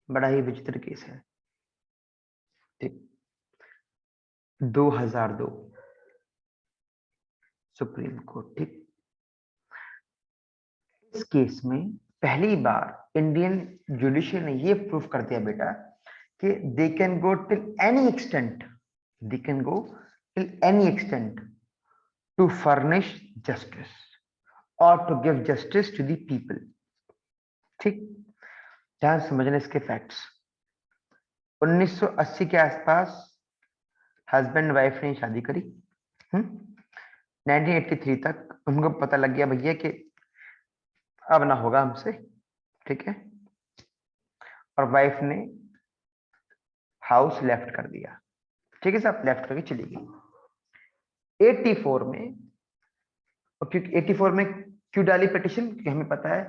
बड़ा ही विचित्र केस है। ठीक, 2002 सुप्रीम कोर्ट। ठीक, इस केस में पहली बार इंडियन जुडिशियल ने ये प्रूफ कर दिया बेटा कि they can go till any extent, they can go till any extent to furnish justice और to give justice to the people. ठीक, ध्यान समझना इसके फैक्ट्स। 1980 के आसपास हस्बैंड वाइफ ने शादी करी। 1983 तक उनको पता लग गया भैया कि अब ना होगा हमसे, ठीक है, और वाइफ ने हाउस लेफ्ट कर दिया। ठीक है साहब, लेफ्ट करके चली गई। 84 में, और क्योंकि 84 में क्यों डाली पिटिशन, क्योंकि हमें पता है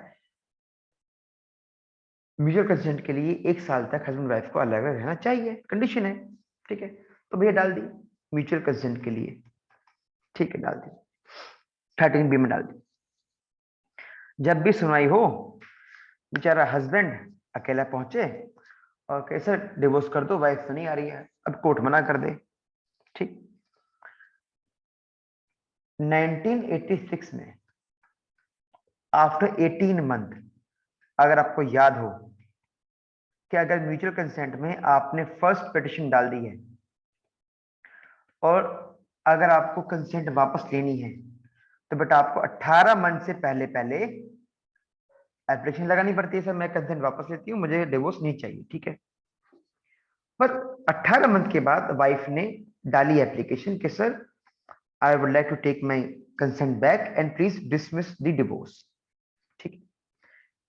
म्यूचुअल कंसेंट के लिए 1 साल तक हस्बैंड वाइफ को अलग रहना चाहिए, कंडीशन है। ठीक है, तो भैया डाल दी म्यूचुअल कंसेंट के लिए। ठीक है, डाल दी, 13B में डाल दी। जब भी सुनवाई हो, बेचारा हस्बैंड अकेला पहुंचे और कैसे डिवोर्स कर दो, वाइफ तो नहीं आ रही है, अब कोर्ट मना कर दे। ठीक, 1986 में आफ्टर 18 मंथ, अगर आपको याद हो कि अगर म्यूचुअल कंसेंट में आपने फर्स्ट पिटिशन डाल दी है और अगर आपको कंसेंट वापस लेनी है, तो बेटा आपको 18 मंथ से पहले पहले एप्लीकेशन लगानी पड़ती है, सर मैं कंसेंट वापस लेती हूँ, मुझे डिवोर्स नहीं चाहिए। ठीक है, पर 18 मंथ के बाद वाइफ ने डाली एप्लीकेशन कि sir I would like to take my consent back and please dismiss the divorce. ठीक,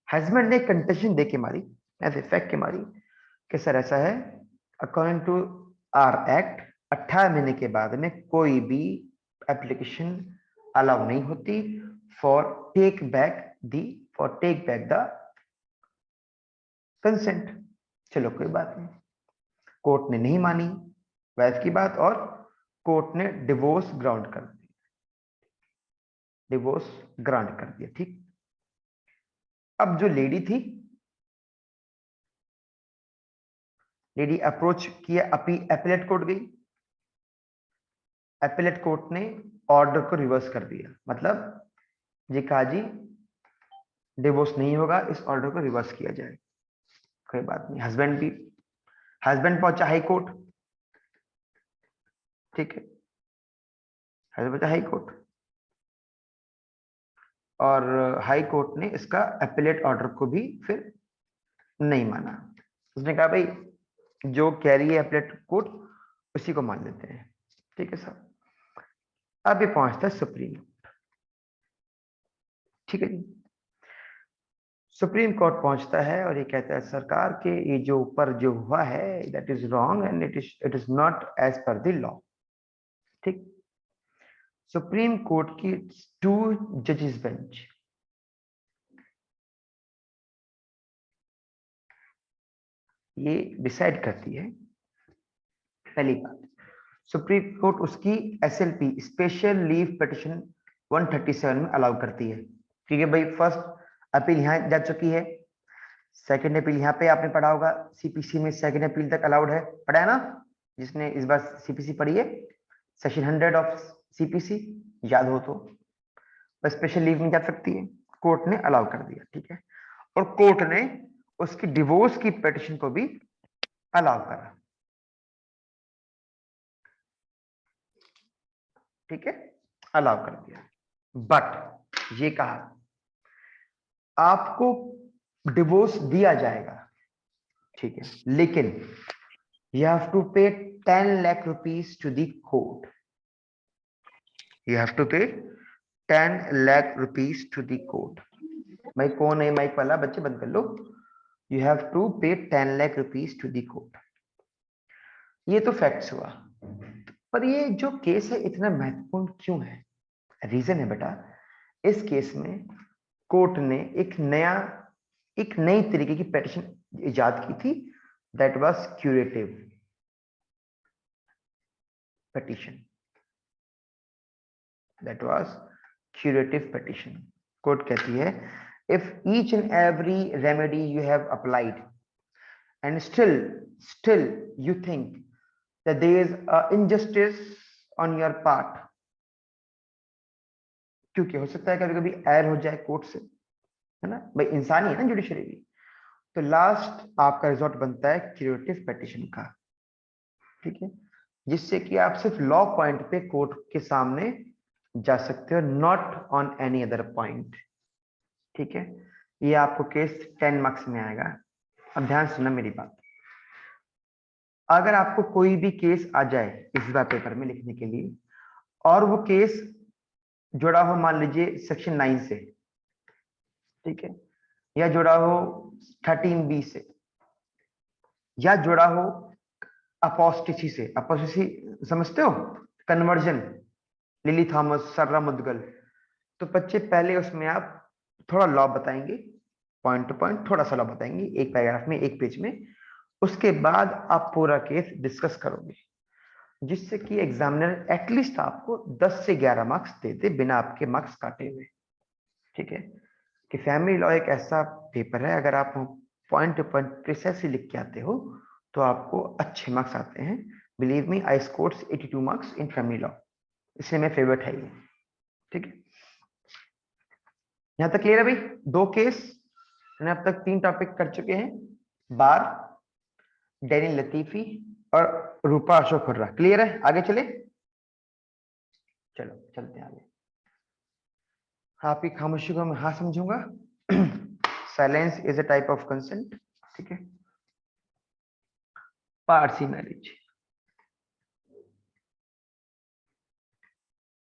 हस्बैंड ने कंटेशन दे के मारी, एज इफेक्ट के मारी कि सर ऐसा है, अकॉर्डिंग टू आर एक्ट 18 महीने के बाद में कोई भी एप्लीकेशन अलाउ नहीं होती for take back the consent. चलो कोई बात नहीं, कोर्ट ने नहीं मानी वाइफ की बात और कोर्ट ने डिवोर्स ग्राउंड कर दिया, डिवोर्स ग्रांट कर दिया। ठीक, अब जो लेडी थी, लेडी अप्रोच किया, अपीलेट कोर्ट गई, अपीलेट कोर्ट ने ऑर्डर को रिवर्स कर दिया, मतलब जी कहा जी डिवोर्स नहीं होगा, इस ऑर्डर को रिवर्स किया जाए। कोई बात नहीं, हस्बैंड पहुंचा हाई कोर्ट। ठीक है, हस्बैंड पहुंचा हाई कोर्ट और हाई कोर्ट ने इसका अपीलेट ऑर्डर को भी फिर नहीं माना। उसने कहा भाई जो कह रही है अपीलेट कोर्ट उसी को मान लेते हैं। ठीक है साहब, अब ये पहुंचता है सुप्रीम कोर्ट। ठीक है जी, सुप्रीम कोर्ट पहुंचता है और ये कहता है सरकार के ये जो ऊपर जो हुआ है that is wrong and it is not as per the law. ठीक, सुप्रीम कोर्ट की 2 जजेस बेंच ये डिसाइड करती है। पहली बात, सुप्रीम कोर्ट उसकी एसएलपी स्पेशल लीव पिटिशन 137 में अलाउ करती है। ठीक है भाई, फर्स्ट अपील यहाँ जा चुकी है, सेकंड अपील यहाँ पे आपने पढ़ा होगा, सीपीसी में सेकंड अपील तक अलाउड है, पढ़ा है ना जिसने इस बार सीपीसी पढ़ी है, सेक्शन 100 ऑफ सीपीसी याद हो तो स्पेशल लीव में जा सकती है, कोर्ट ने अलाउ कर दिया। ठीक है, और कोर्ट ने उसकी डिवोर्स की पिटिशन को भी अलाउ करा। ठीक है, अलाउ कर दिया, बट ये कहा आपको डिवोर्स दिया जाएगा। ठीक है, लेकिन you have to pay 10 lakh rupees to the court. You have to pay 10 lakh rupees to the court. भाई कौन है माइक वाला, बच्चे बंद कर लो। You have to pay 10 lakh rupees to the court. ये तो फैक्ट्स हुआ, पर ये जो केस है इतना महत्वपूर्ण क्यों है? रीजन है बेटा, इस केस में कोर्ट ने एक नई तरीके की पिटीशन इजाद की थी, that was curative petition. That was curative petition. Court कहती है if each and every remedy you have applied and still you think that there is a injustice on your part, क्योंकि हो सकता है कभी कभी एरर हो जाए कोर्ट से, है ना भाई, इंसान ही है ना जुडिशरी भी, तो लास्ट आपका रिजॉर्ट बनता है क्यूरेटिव पिटीशन का। ठीक है, जिससे कि आप सिर्फ लॉ पॉइंट पे कोर्ट के सामने जा सकते हो, not on any other point. ठीक है, ये आपको केस 10 मार्क्स में आएगा। अब ध्यान सुनना मेरी बात, अगर आपको कोई भी केस आ जाए इस बार पेपर में लिखने के लिए, और वो केस जुड़ा हो मान लीजिए सेक्शन 9 से, ठीक है, या जुड़ा हो 13B से, या जुड़ा हो अपोस्टेसी से। अपोस्टेसी समझते हो, कन्वर्जन, लिली थॉमस, सर्रा मुदगल। तो बच्चे पहले उसमें आप थोड़ा लॉ बताएंगे, पॉइंट टू पॉइंट थोड़ा सा लॉ बताएंगे, एक पैराग्राफ में, एक पेज में, उसके बाद आप पूरा केस डिस्कस करोगे, जिससे कि एग्जामिनर एटलीस्ट आपको 10 से 11 मार्क्स दे दे बिना आपके मार्क्स काटे हुए। ठीक है, कि फैमिली लॉ एक ऐसा पेपर है, अगर आप पॉइंट टू पॉइंट प्रिसाइसली लिख के आते हो तो आपको अच्छे मार्क्स आते हैं। Believe me, I scored 82 marks in family law, इसलिए मेरा फेवरेट है ये। ठीक है, यहां तक क्लियर है भाई? 2 केस मैंने अब तक 3 टॉपिक कर चुके हैं, बार, डैनियल लतीफी और रूपा अशोक हुर्रा। क्लियर है? आगे चले, चलो चलते हैं आगे। आपकी खामोशी को मैं हाँ समझूंगा। Silence is a type of consent. ठीक है, पारसी मैरिज।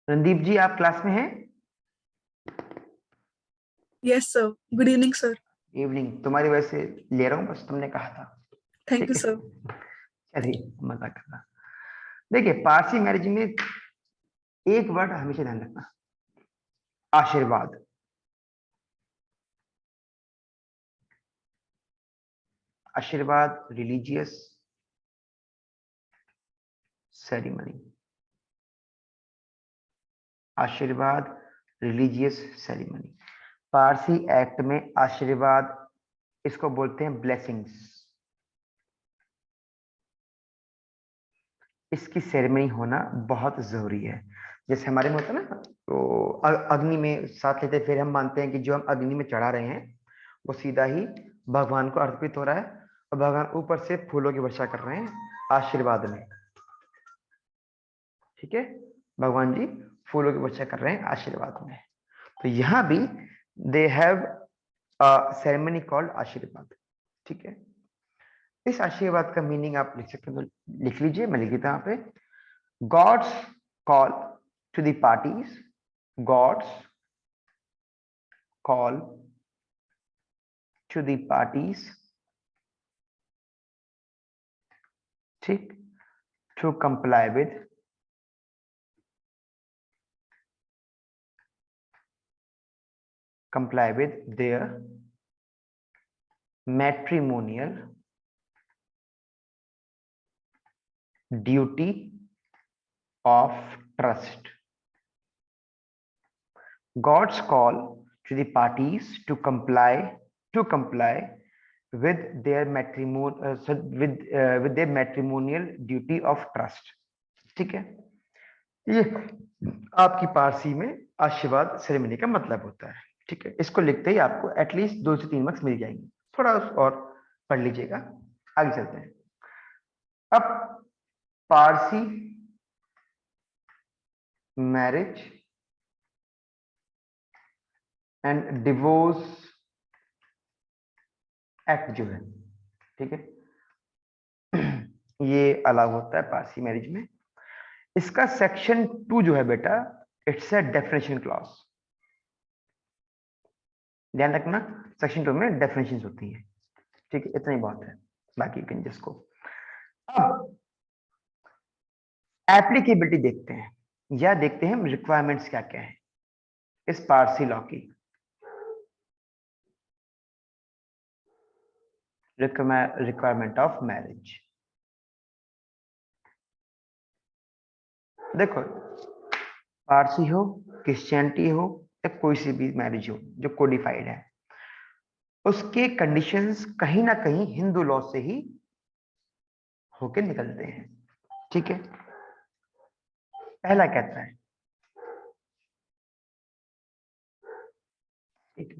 रणदीप जी आप क्लास में हैं? Yes sir, good evening sir. Evening, तुम्हारी वजह से ले रहा हूँ, बस तुमने कहा था। Thank you sir. चलिए मजा करना। देखिए, पारसी मैरिज में एक वर्ड हमेशा ध्यान रखना, आशीर्वाद। आशीर्वाद रिलीजियस सेरेमनी, आशीर्वाद रिलीजियस सेरेमनी। पारसी एक्ट में आशीर्वाद, इसको बोलते हैं ब्लेसिंग्स, इसकी सेरेमनी होना बहुत जरूरी है। जैसे हमारे में होता है ना, तो अग्नि में साथ लेते, फिर हम मानते हैं कि जो हम अग्नि में चढ़ा रहे हैं वो सीधा ही भगवान को अर्पित हो रहा है, और भगवान ऊपर से फूलों की वर्षा कर रहे हैं आशीर्वाद में। ठीक है, भगवान जी फूलों की वर्षा कर रहे हैं आशीर्वाद में। तो यहां भी they have a ceremony called आशीर्वाद। ठीक है, इस आशीर्वाद का मीनिंग आप लिख सकते हो, लिख लीजिए, मैं लिख देता हूं यहाँ पे। God's call to the parties, god's call to the parties, ठीक, to comply with their matrimonial duty of trust. God's call to the parties to comply with their matrimonial duty of trust. ठीक है, ये आपकी पारसी में आशीर्वाद ceremony का मतलब होता है। ठीक है, इसको लिखते ही आपको एटलीस्ट 2 से 3 मार्क्स मिल जाएंगे। थोड़ा और पढ़ लीजिएगा, आगे चलते हैं। अब Parsi marriage and divorce act जो है, ठीक है, ये अलाउ होता है पारसी मैरिज में। इसका सेक्शन 2 जो है बेटा, इट्स अ डेफिनेशन क्लॉज। ध्यान रखना, सेक्शन 2 में डेफिनेशंस होती हैं। ठीक है, इतना ही बहुत है, बाकी यू कैन जस्ट गो। अब एप्लीकेबिलिटी देखते हैं, या देखते हैं रिक्वायरमेंट्स क्या क्या है इस पारसी लॉ की। रिक्वायरमेंट ऑफ मैरिज, देखो पारसी हो, क्रिश्चियनिटी हो, या कोई सी भी मैरिज हो जो कोडिफाइड है, उसके कंडीशंस कहीं ना कहीं हिंदू लॉ से ही होके निकलते हैं। ठीक है, पहला कहता है, एक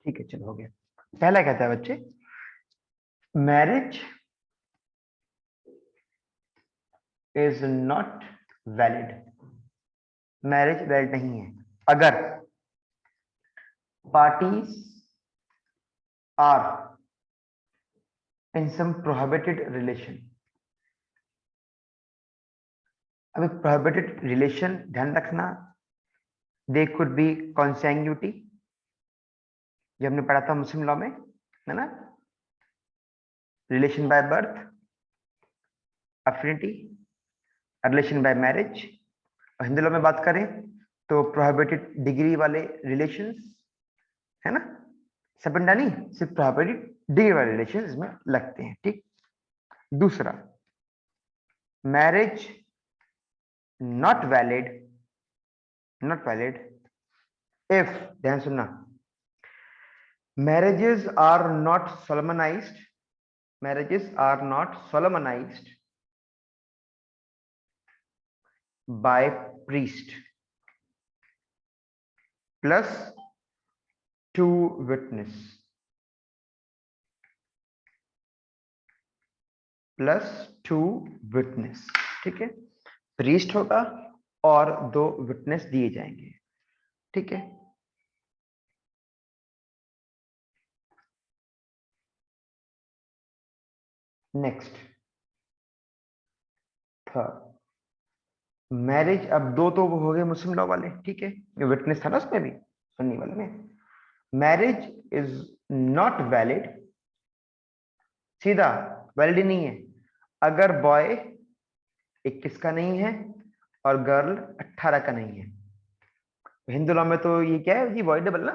ठीक है, चलो हो गया। पहला कहता है बच्चे, marriage is not valid. Marriage valid नहीं है अगर parties are in some prohibited relation. अब प्रोहिबिटेड रिलेशन ध्यान रखना, दे कुड बी कॉन्सैंग्यूटी, जो हमने पढ़ा था मुस्लिम लॉ में, है ना, relation by birth, affinity, relation bye marriage. और हिंदू लॉ में बात करें तो प्रोहिबिटेड डिग्री वाले रिलेशंस, है ना, सबंडा नहीं, सिर्फ प्रोहिबिटेड डिग्री वाले रिलेशन इसमें लगते हैं। ठीक, दूसरा, मैरिज नॉट वैलिड इफ, ध्यान सुनना, marriages are not solemnized by priest plus 2 witness ठीक है, प्रीस्ट होगा और 2 विटनेस दिए जाएंगे। ठीक है, नेक्स्ट, थर्ड, मैरिज, अब 2 तो हो गए मुस्लिम लॉ वाले। ठीक है, विटनेस था ना उसमें भी, सुन्नी वाले में। मैरिज इज नॉट वैलिड, सीधा वैलिड ही नहीं है अगर बॉय 21 का नहीं है और गर्ल 18 का नहीं है। हिंदू लॉ में तो ये क्या है जी, बॉय डबल ना,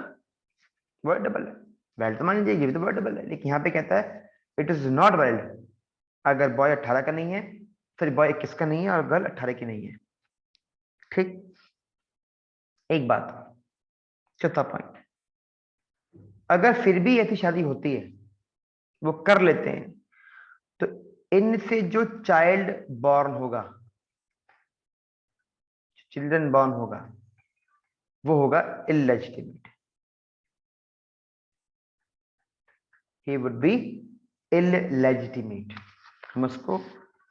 बॉय डबल है, वैलिड तो मान लीजिए, ये भी तो बॉय डबल है, लेकिन यहाँ पे कहता है इट इज नॉट वैलिड अगर बॉय 18 का नहीं है, फिर बॉय 21 का नहीं है और गर्ल 18 की नहीं है। ठीक, एक बात, चौथा पॉइंट, अगर फिर भी ऐसी शादी होती है, वो कर लेते हैं, तो इनसे जो चाइल्ड बॉर्न होगा, चिल्ड्रन बॉर्न होगा, वो होगा illegitimate, he would be illegitimate, हम उसको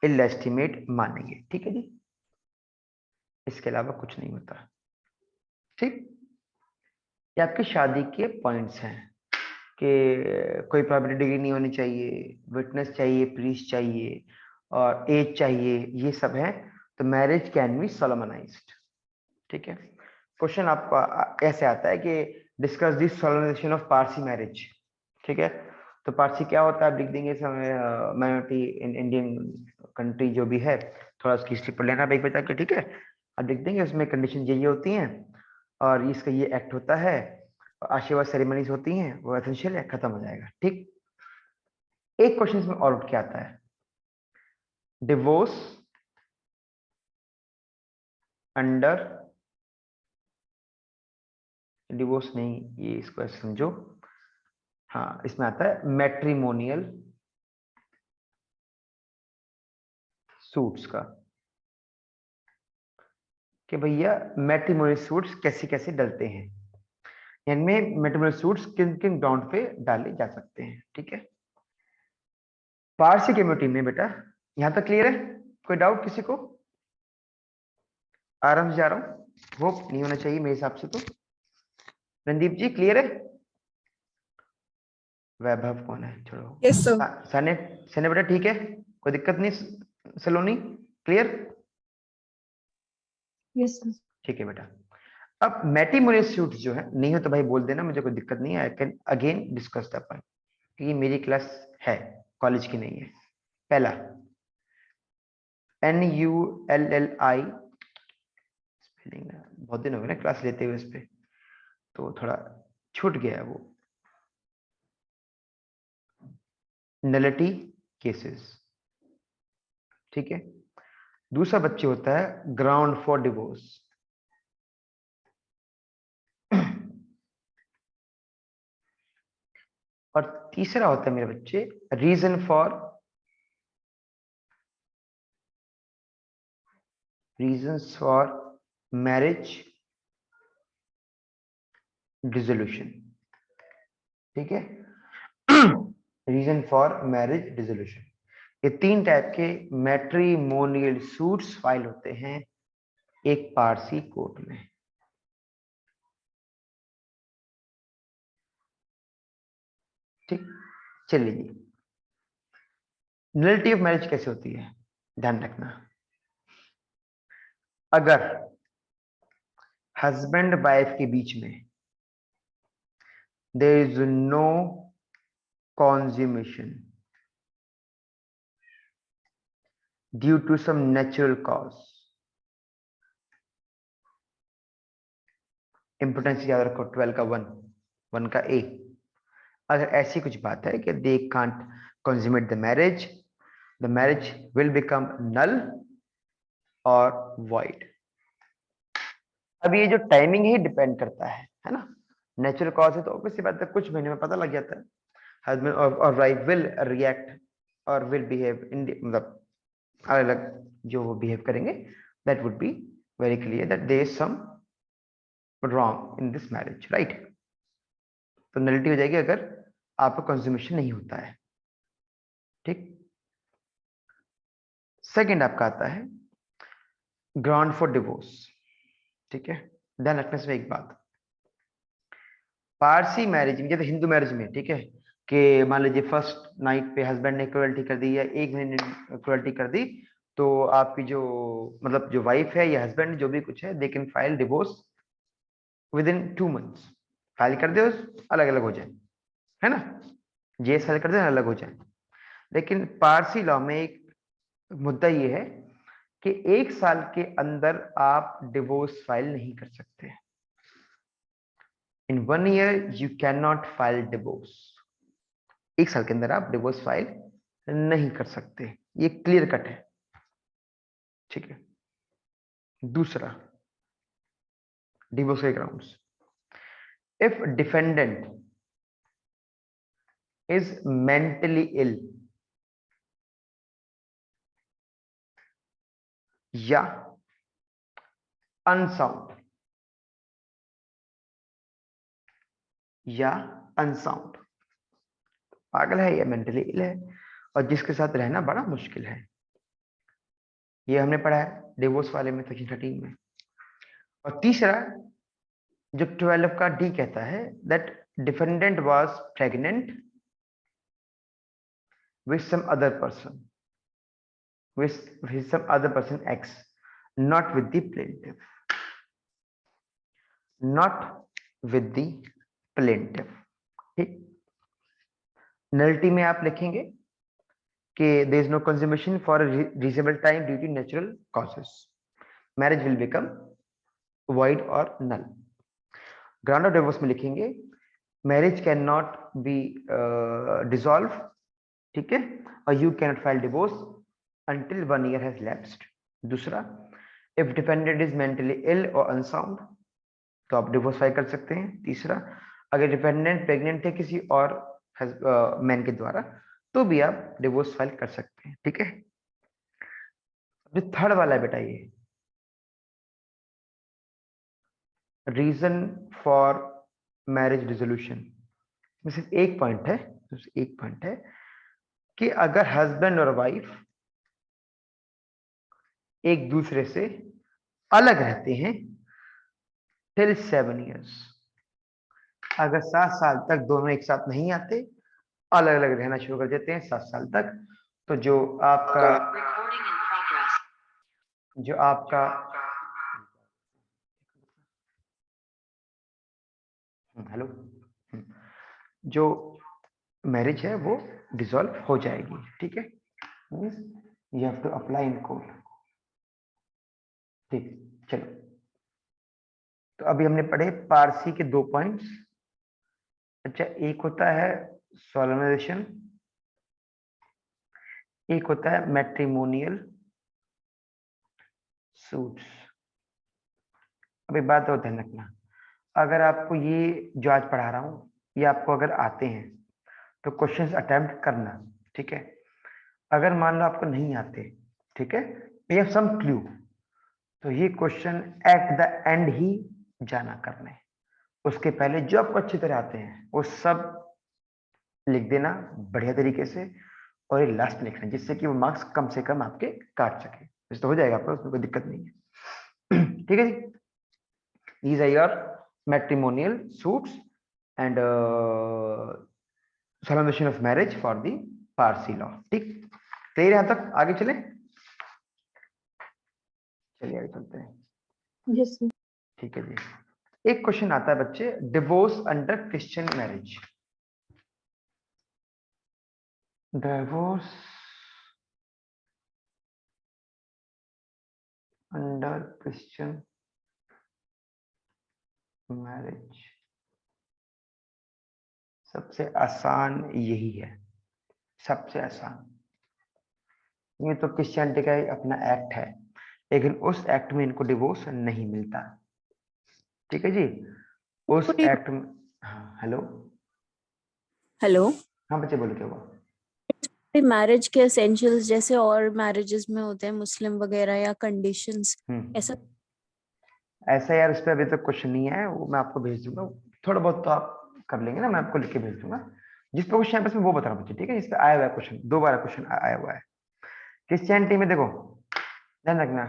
इलेजिटिमेट मानेंगे। ठीक है जी, इसके अलावा कुछ नहीं होता। ठीक, ये आपकी शादी के पॉइंट्स हैं कि कोई प्रोहिबिटेड डिग्री नहीं होनी चाहिए, विटनेस चाहिए, प्रीस्ट चाहिए और एज चाहिए, ये सब है, तो मैरिज कैन बी सोलमनाइज्ड। ठीक है, क्वेश्चन आपका ऐसे आता है कि discuss the solemnisation of Parsi marriage. ठीक है, तो पारसी क्या होता है आप लिख देंगे, माइनॉरिटी इन इंडियन कंट्री जो भी है, थोड़ा उसकी हिस्ट्री पढ़ लेना एक बता के। ठीक है, आप लिख देंगे उसमें कंडीशन ये होती हैं और इसका ये एक्ट होता है, आशीर्वाद सेरेमनीज होती हैं, वो एसेंशियल है, खत्म हो जाएगा। ठीक, एक क्वेश्चन इसमें और उठ के आता है, डिवोर्स अंडर, डिवोर्स नहीं, ये इसको ऐसे समझो, हाँ इसमें आता है मैट्रिमोनियल सूट्स का, कि भैया मैट्रिमोनियल सूट्स कैसे कैसे डलते हैं, इनमें मैट्रिमोनियल सूट्स किन किन ग्राउंड पे डाले जा सकते हैं। ठीक है, पारसी कम्युनिटी में बेटा यहां तक क्लियर है? कोई डाउट किसी को? आराम से जा रहा हूं, होप नहीं होना चाहिए मेरे हिसाब से तो। रणदीप जी क्लियर है? वैभव कौन है, छोड़ो। Yes, sir. सने सने बेटा ठीक है, कोई दिक्कत नहीं, सलोनी क्लियर? Yes sir. ठीक है बेटा। अब मैट्रिमोनियल सूट जो है, नहीं हो तो भाई बोल देना, मुझे कोई दिक्कत नहीं है, I can again discuss the point, क्योंकि मेरी क्लास है, कॉलेज की नहीं है। पहला NULLI, स्पेलिंग बहुत दिन हो गए ना क्लास लेते हुए इस पे, तो थोड़ा छूट गया है वो। नलिटी केसेस, ठीक है। दूसरा बच्चे होता है ग्राउंड फॉर डिवोर्स, और तीसरा होता है मेरे बच्चे रीजन फॉर मैरिज डिसोल्यूशन। ठीक है, रीजन फॉर मैरिज डिसोल्यूशन, ये 3 टाइप के मैट्रिमोनियल सूट्स फाइल होते हैं एक पारसी कोर्ट में। ठीक, चलिए जी, नलिटी ऑफ मैरिज कैसे होती है, ध्यान रखना। अगर हस्बैंड वाइफ के बीच में there is no consummation due to some natural cause, importance याद रखो 12 का 1 का A, अगर ऐसी कुछ बात है कि they can't consummate the marriage will become null or void। अब ये जो टाइमिंग है डिपेंड करता है ना, नेचुरल कॉज है तो ऑब्वियसली बात है कुछ महीने में पता लग जाता है, हस्बैंड और वाइफ विल रिएक्ट और विल बिहेव इन, मतलब अलग अलग जो वो बिहेव करेंगे, that would be very clear that there is some wrong in this marriage, right. तो नलिटी हो जाएगी अगर आपका कंज्यूमेशन नहीं होता है। ठीक, सेकंड आपका आता है ग्राउंड फॉर डिवोर्स। ठीक है, ध्यान रखने से एक बात, पारसी मैरिज में, जैसे हिंदू मैरिज में, ठीक है, कि मान लीजिए फर्स्ट नाइट पे हस्बैंड ने क्रुएल्टी कर दी या एक महीने ने क्रुएल्टी कर दी, तो आपकी जो मतलब जो वाइफ है या हस्बैंड जो भी कुछ है, they can file divorce with in 2 months, file कर दे, अलग अलग हो जाए, है ना, जेस फाइल कर दे अलग हो जाए। लेकिन पारसी लॉ में एक मुद्दा ये है कि 1 साल के अंदर आप डिवोर्स फाइल नहीं कर सकते। इन 1 year you can not file divorce, 1 साल के अंदर आप डिवोर्स फाइल नहीं कर सकते, ये क्लियर कट है। ठीक है, दूसरा डिवोर्स के grounds, if defendant is mentally ill या अनसाउंड पागल है या मेंटली इल है और जिसके साथ रहना बड़ा मुश्किल है, ये हमने पढ़ा है डिवोर्स वाले में सेक्शन 13 में। और तीसरा जो 12 का डी कहता है that defendant was pregnant with some other person X, not with the plaintiff। ठीक, नलिटी में आप लिखेंगे कि there is no consummation for a reasonable time due to natural causes, marriage will become void or null। Ground of divorce में लिखेंगे marriage can not be dissolve ठीक है, और you can file divorce until 1 year has lapsed. दूसरा, if dependent is mentally ill और unsound तो आप divorce file कर सकते हैं। तीसरा, अगर डिपेंडेंट प्रेग्नेंट है किसी और मैन के द्वारा तो भी आप डिवोर्स फाइल कर सकते हैं। ठीक है, जो थर्ड वाला है बेटा, ये रीजन फॉर मैरिज डिसोल्यूशन में सिर्फ एक पॉइंट है, एक पॉइंट है कि अगर हस्बैंड और वाइफ एक दूसरे से अलग रहते हैं टिल 7 years, अगर 7 साल तक दोनों एक साथ नहीं आते, अलग अलग रहना शुरू कर देते हैं 7 साल तक, तो जो आपका हेलो, जो मैरिज है वो डिसॉल्व हो जाएगी। ठीक है, you have to apply in court. ठीक, चलो, तो अभी हमने पढ़े पारसी के 2 पॉइंट्स। अच्छा, एक होता है सोलमनाइजेशन, एक होता है मैट्रिमोनियल सूट्स। अभी बात और ध्यान रखना, अगर आपको ये जो आज पढ़ा रहा हूं ये आपको अगर आते हैं तो क्वेश्चंस अटेम्प्ट करना। ठीक है, अगर मान लो आपको नहीं आते, ठीक है, वी हैव सम क्लू, तो ये question at the and he जाना करने, उसके पहले जो आपको अच्छी तरह आते हैं वो सब लिख देना बढ़िया तरीके से, और ये लास्ट लिखना जिससे कि वो मार्क्स कम से कम आपके काट सके। इस तो हो जाएगा आपको, उसमें कोई दिक्कत नहीं है। ठीक है जी, these are your matrimonial suits and solemnization of marriage for the Parsi law। ठीक, क्लियर यहां तक? आगे चले, चलिए आगे चलते हैं। Yes sir. ठीक है जी, एक क्वेश्चन आता है बच्चे, divorce under Christian marriage. Divorce under Christian marriage, सबसे आसान यही है, सबसे आसान। ये तो क्रिश्चियनिटी का ही अपना एक्ट है, लेकिन उस एक्ट में इनको डिवोर्स नहीं मिलता। ठीक है जी, उस एक्ट में। हाँ हेलो, हेलो, हाँ बच्चे बोलो, क्या हुआ? मैरिज के एसेंशियल्स जैसे और मैरिजेस में होते हैं मुस्लिम वगैरह या कंडीशंस, ऐसा ऐसा यार, इस पे अभी तक क्वेश्चन नहीं है, वो मैं आपको भेज दूंगा, थोड़ा बहुत तो आप कर लेंगे ना, मैं आपको लिख के भेज दूंगा। जिस पे क्वेश्चन है बस मैं वो बता रहा हूँ बच्चे, ठीक है, जिस पे आया हुआ है क्वेश्चन, 2 बार क्वेश्चन आया हुआ है। क्रिश्चियनिटी में देखो, ध्यान रखना,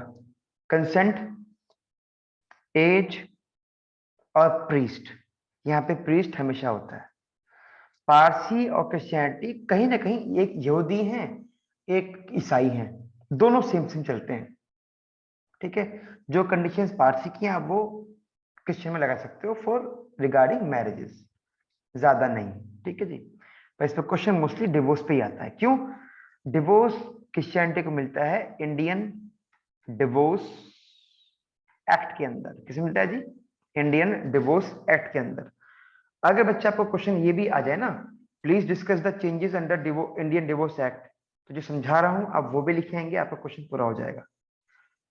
कंसेंट, एज और प्रीस्ट, यहाँ पे प्रीस्ट हमेशा होता है। पारसी और क्रिश्चियनिटी कहीं ना कहीं एक यहूदी हैं एक ईसाई हैं, दोनों सेम सेम चलते हैं। ठीक है, जो कंडीशंस पारसी की हैं आप वो क्रिश्चियन में लगा सकते हो फॉर रिगार्डिंग मैरिजेस, ज्यादा नहीं। ठीक है जी, पर इस पर क्वेश्चन मोस्टली डिवोर्स पे ही आता है। क्यों? डिवोर्स क्रिश्चियनिटी को मिलता है इंडियन डिवोर्स एक्ट के अंदर। किसे मिलता है जी? इंडियन डिवोर्स एक्ट के अंदर। अगर बच्चा आपको क्वेश्चन ये भी आ जाए ना, please discuss the changes under Indian divorce act, तो जो समझा रहा हूं आप वो भी लिखेंगे, आपका क्वेश्चन पूरा हो जाएगा।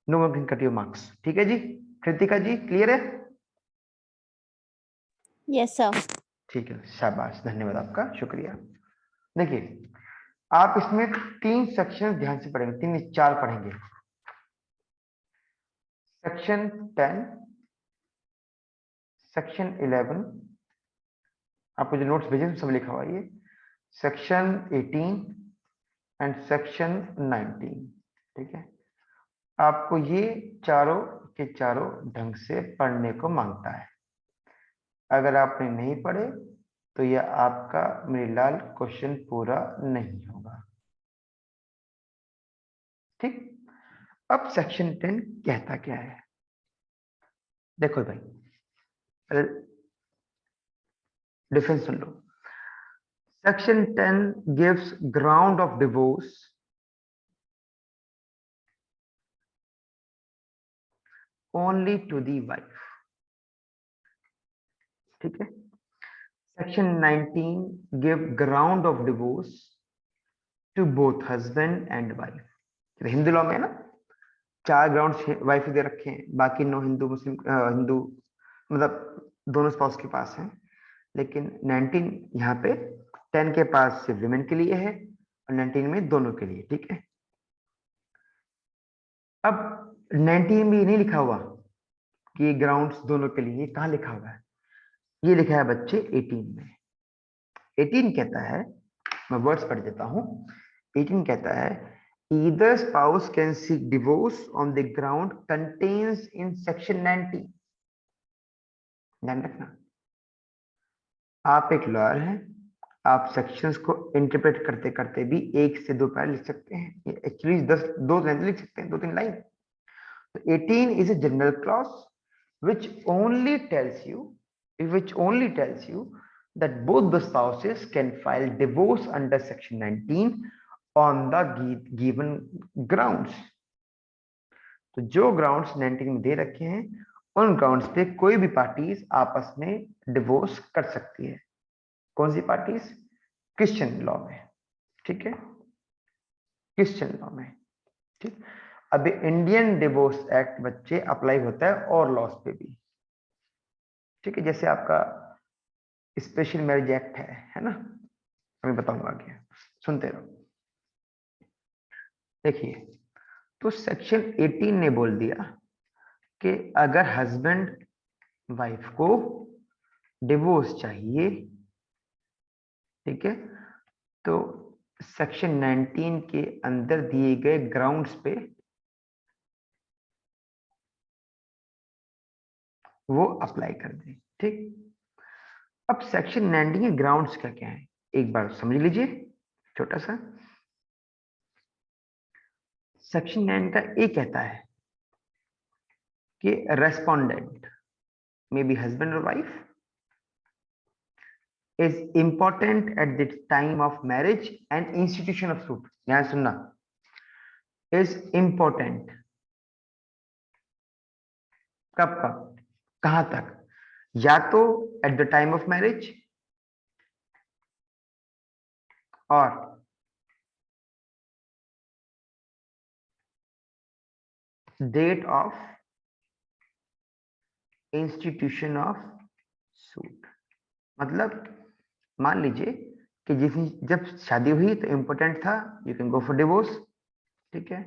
No one can cut your marks. ठीक है जी, कृतिका जी क्लियर है? Yes sir. ठीक है, शाबाश, धन्यवाद आपका, शुक्रिया। देखिए, आप इसमें 3 सेक्शन ध्यान से पढ़ेंगे, 3 4 पढ़ेंगे। सेक्शन 10, सेक्शन 11, आपको जो नोट्स भेजे सब लिखा हुआ है, सेक्शन 18 एंड सेक्शन 19। ठीक है, आपको ये चारों के चारों ढंग से पढ़ने को मांगता है। अगर आपने नहीं पढ़े तो यह आपका मेरे लाल क्वेश्चन पूरा नहीं होगा। ठीक, अब सेक्शन 10 कहता क्या है, देखो भाई, डिफरेंस सुन लो। Section 10 gives ground of divorce only to the wife. ठीक है, section 19 give ground of divorce to both husband and wife. Hindu law में ना 4 ग्राउंड्स वाइफ दे रखे हैं, बाकी 9 हिंदू मुस्लिम हिंदू मतलब दोनों स्पाउस के पास हैं, लेकिन 19 यहाँ पे 10 के पास सिर्फ विमेन के लिए है और 19 में दोनों के लिए। ठीक है, अब 19 में ये नहीं लिखा हुआ कि ग्राउंड्स दोनों के लिए, कहाँ लिखा हुआ है? ये लिखा है बच्चे 18 में। 18 कहता है, मैं वर्ड्स पढ़ देता हूं। 18 कहता है either spouse can seek divorce on the ground contains in section 90। ध्यान रखना, आप एक लॉयर हैं, आप सेक्शंस को इंटरप्रेट करते करते भी 1 से 2 पैरा लिख सकते हैं, एक्चुअली 2 लाइन लिख सकते हैं, 2-3 लाइन। तो 18 is a general clause which only tells you that both the spouses can file divorce under section 19 on the given grounds। तो जो ग्राउंड्स 19 में दे रखे हैं उन ग्राउंड्स पे कोई भी पार्टीज आपस में डिवोर्स कर सकती है। कौन सी पार्टीज? क्रिश्चियन लॉ में। ठीक है, क्रिश्चियन लॉ में। ठीक, अभी इंडियन डिवोर्स एक्ट बच्चे अप्लाई होता है और लॉस पे भी। ठीक है, जैसे आपका स्पेशल मैरिज एक्ट है ना, मैं बताऊंगा आगे, सुनते रहो। देखिए, तो सेक्शन 18 ने बोल दिया कि अगर हस्बैंड वाइफ को डिवोर्स चाहिए, ठीक है, तो सेक्शन 19 के अंदर दिए गए ग्राउंड्स पे वो अप्लाई कर दें। ठीक, अब सेक्शन 19 के ग्राउंड्स क्या क्या है एक बार समझ लीजिए छोटा सा। सेक्शन 9 का ए कहता है कि रेस्पोंडेंट मे बी हस्बैंड और wife is important at the time of marriage and institution of suit। ध्यान सुनना, is important कब कब कहां तक? या तो at the time of marriage और date of institution of suit। मतलब मान लीजिए कि जब शादी हुई तो इंपॉर्टेंट था, you can go for divorce. ठीक है,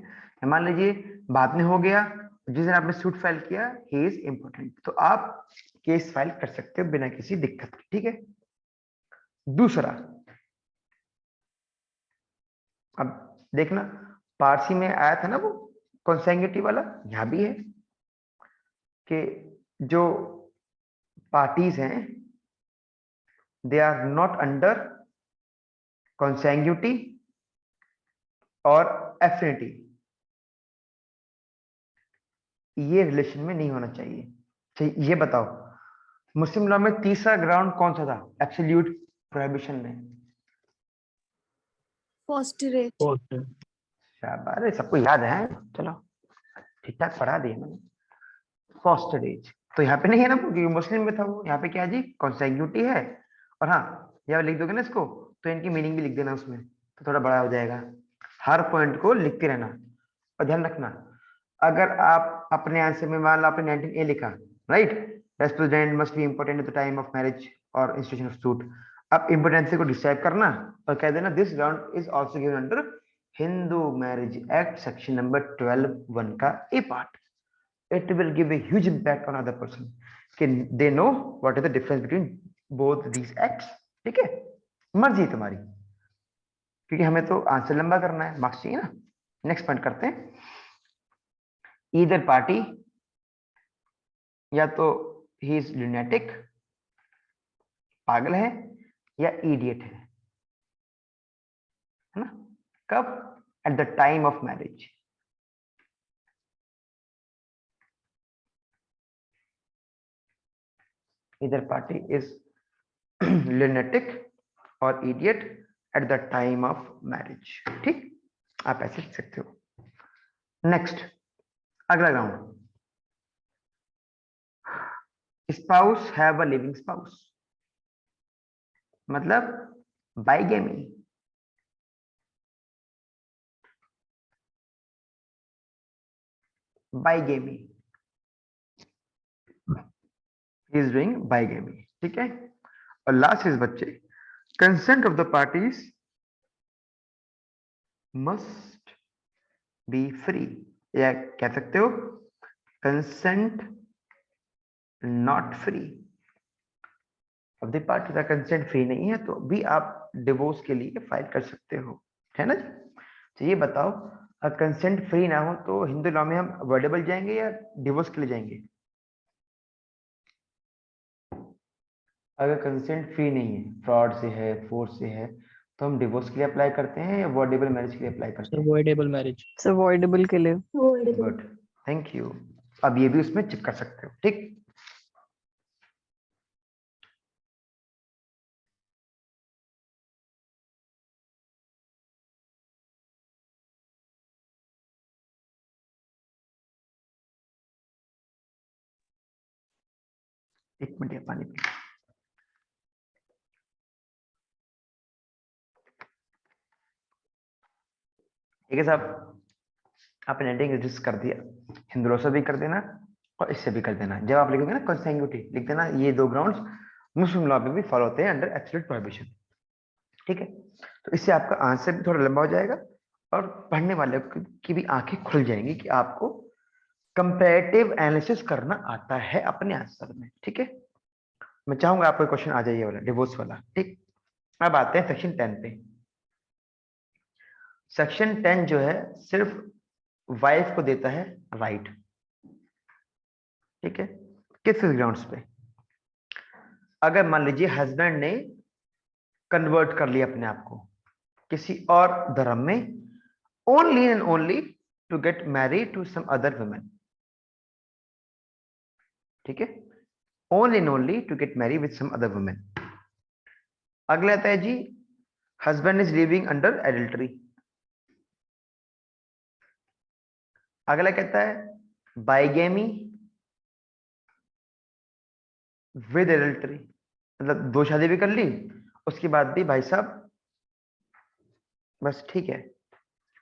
मान लीजिए बाद में हो गया, जिस दिन आपने सूट फाइल किया ही इज इंपॉर्टेंट, तो आप केस फाइल कर सकते हो बिना किसी दिक्कत के। ठीक है, दूसरा, अब देखना पारसी में आया था ना वो कॉन्सेंगुटी वाला, यहां भी है कि जो पार्टीज हैं they are not under consanguinity और affinity, ये रिलेशन में नहीं होना चाहिए। ये बताओ मुस्लिम लॉ में तीसरा ग्राउंड कौन सा था एब्सोल्यूट प्रोहिबिशन में? फॉस्टरेज। शाबाश, सबको याद है, चलो ठीक ठाक पढ़ा दिया मैंने। फॉस्टरेज तो यहाँ पे नहीं है ना, क्योंकि मुस्लिम में था वो, यहाँ पे क्या है जी, कॉन्सेग्यूटी है। और हाँ, यहाँ लिख दोगे ना इसको तो इनकी मीनिंग भी लिख देना उसमें, तो थोड़ा बड़ा हो जाएगा। हर पॉइंट को लिखते रहना और ध्यान रखना, अगर आप अपने आंसर में मान लो आपने 19A लिखा, right, respondent must be important at the time of marriage और इंस्टीट्यूशन ऑफ सूट, अब इंपॉर्टेंस को डिस्क्राइब करना और कह देना this ground is also given under Hindu marriage act section number 12(1) का ए part. It will give a huge impact on other person कि they know what is the difference between both these acts। ठीक है, मर्जी है तुम्हारी, क्योंकि हमें तो आंसर लंबा करना है, मार्क्स चाहिए ना। नेक्स्ट पॉइंट करते हैं, ईदर पार्टी या तो ही इज लुनेटिक, पागल है, या इडियट है ना। कब? At the time of marriage. either party is lunatic or idiot at the time of marriage। ठीक, आप ऐसे लिख सकते हो। नेक्स्ट, अगला ground, spouse have a living spouse, मतलब bigamy. Bigamy, he is doing bigamy, ठीक है। और लास्ट इज बच्चे, consent of the parties must be free, या कह सकते हो कंसेंट नॉट फ्री। अब द पार्टी का कंसेंट फ्री नहीं है तो भी आप डिवोर्स के लिए फाइल कर सकते हो, है ना जी। तो ये बताओ, अगर कंसेंट फ्री ना हो तो हिंदू लॉ में हम अवॉइडेबल जाएंगे या डिवोर्स के लिए जाएंगे? अगर कंसेंट फ्री नहीं है, फ्रॉड से है, फोर्स से है, तो हम डिवोर्स के लिए अप्लाई करते हैं या अवॉइडेबल मैरिज के लिए अप्लाई करते हैं? Avoidable marriage. अवॉइडेबल के लिए। Good, thank you. अब ये भी उसमें चेक कर सकते हो, ठीक। एक मिनट, या पानी पी। ठीक है साहब, आपने हेडिंग रजिस्टर कर दिया, हिंदू लॉ से भी कर देना और इससे भी कर देना। जब आप लिखोगे ना कंसेक्यूटिव, लिख देना ये दो ग्राउंड्स मुस्लिम लॉ में भी फॉलो होते हैं अंडर एब्सोल्यूट प्रोहिबिशन, ठीक है। तो इससे आपका आंसर भी थोड़ा लंबा हो जाएगा और पढ़ने वाले की भी आंखें खुल जाएंगी कि आपको कंपैरेटिव एनालिसिस करना आता है अपने आंसर में, ठीक है। मैं चाहूंगा आपको क्वेश्चन आ जाइए वाला, डिवोर्स वाला, ठीक। अब आते हैं सेक्शन 10 पे। सेक्शन 10 जो है सिर्फ वाइफ को देता है राइट, ठीक है। किस ग्राउंड्स पे? अगर मान लीजिए हस्बैंड ने कन्वर्ट कर लिया अपने आप को किसी और धर्म में, only and only to get married to some other women, ठीक है, only and only to get married with some other women. अगला आता है जी, husband is living under adultery. अगला कहता है बाइगेमी विद एडल्टरी, मतलब दो शादी भी कर ली उसके बाद भी भाई साहब बस, ठीक है।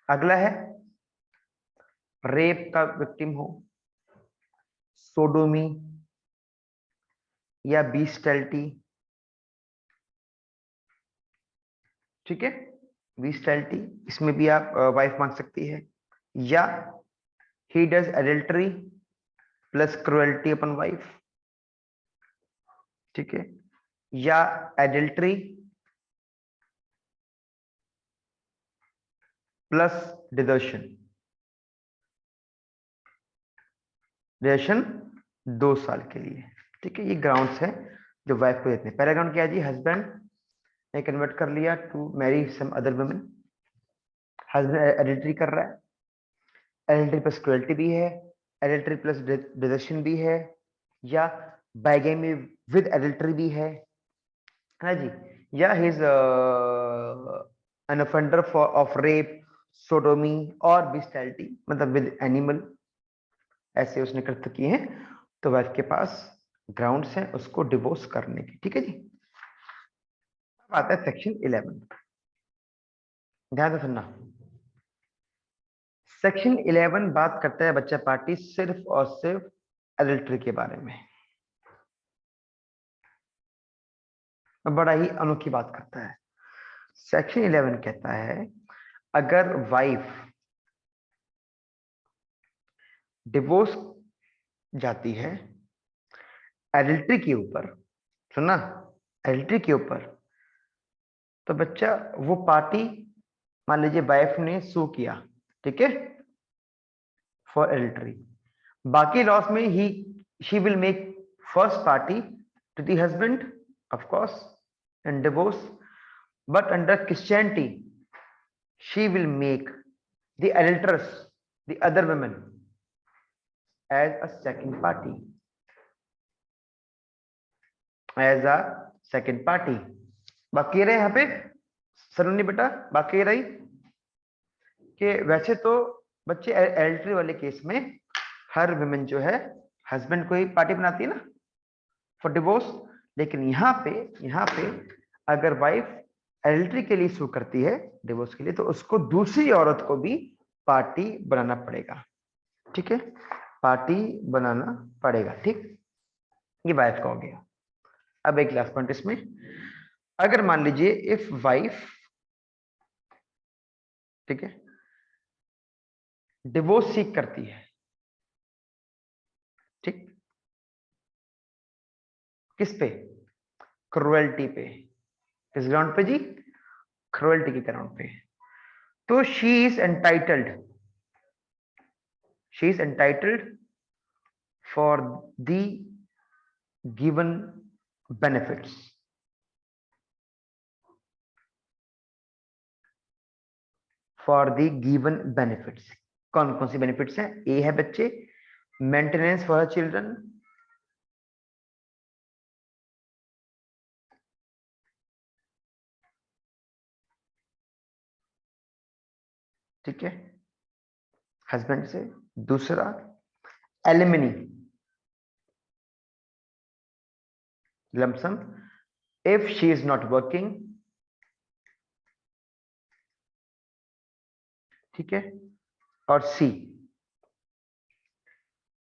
अगला है रेप का विक्टिम हो, सोडोमी या बीस्टैलिटी, ठीक है, बीस्टैलिटी, इसमें भी आप वाइफ मांग सकती है। या he does adultery plus cruelty upon wife, ठीक है। या एडल्ट्री प्लस डिजर्शन, डिजर्शन 2 साल के लिए, ठीक है। ये ग्राउंड्स है जो वाइफ को देते हैं। पहला ग्राउंड क्या है जी, हस्बैंड ने कन्वर्ट कर लिया to marry some other women, husband adultery कर रहा है, एडल्ट्री प्लस क्रुएल्टी भी है, एडल्ट्री प्लस डिजर्शन भी है, या बाइगेमी विद एडल्ट्री भी है ना जी, या he is an offender for of rape, sodomy और बीस्टैलिटी, मतलब विद एनिमल, ऐसे उसने कृत्य किए हैं, तो वाइफ के पास ग्राउंड्स हैं उसको डिवोर्स करने की, ठीक है जी। अब आता है सेक्शन 11, ध्यान से सुनना। सेक्शन 11 बात करता है बच्चा पार्टी सिर्फ और सिर्फ एडल्ट्री के बारे में, बड़ा ही अनोखी बात करता है। सेक्शन 11 कहता है अगर वाइफ डिवोर्स जाती है एडल्ट्री के ऊपर, सुना, एडल्ट्री के ऊपर, तो बच्चा वो पार्टी, मान लीजिए वाइफ ने सू किया, ठीक है, फॉर एडल्ट्री, बाकी लॉस में ही she will make first party to the husband of course and divorce, but under Christianity she will make the adulteress, the other women, as a second party, as a second party। बाकी रहे यहाँ पे सलोनी बेटा, बाकी रही कि वैसे तो बच्चे एडल्ट्री वाले केस में हर वुमेन जो है हस्बैंड को ही पार्टी बनाती है ना फॉर डिवोर्स, लेकिन यहाँ पे अगर वाइफ एडल्ट्री के लिए सू करती है डिवोर्स के लिए, तो उसको दूसरी औरत को भी पार्टी बनाना पड़ेगा, ठीक है। पार्टी बनाना पड़ेगा, ठीक। ये वाइफ का हो गया। अब एक लास्ट पॉइंट इसमें, अगर मान लीजिए इफ वाइफ, ठीक है, डिवोर्स सीक करती है, ठीक, किस पे? क्रुएल्टी पे। किस ग्राउंड पे जी? क्रुएल्टी के ग्राउंड पे। तो she is entitled for the given benefits. For the given benefits, कौन कौन सी बेनिफिट्स हैं? ए है बच्चे, मेंटेनेंस फॉर चिल्ड्रन, ठीक है, हस्बैंड से। दूसरा alimony, lump sum if she is not working, ठीक है। और सी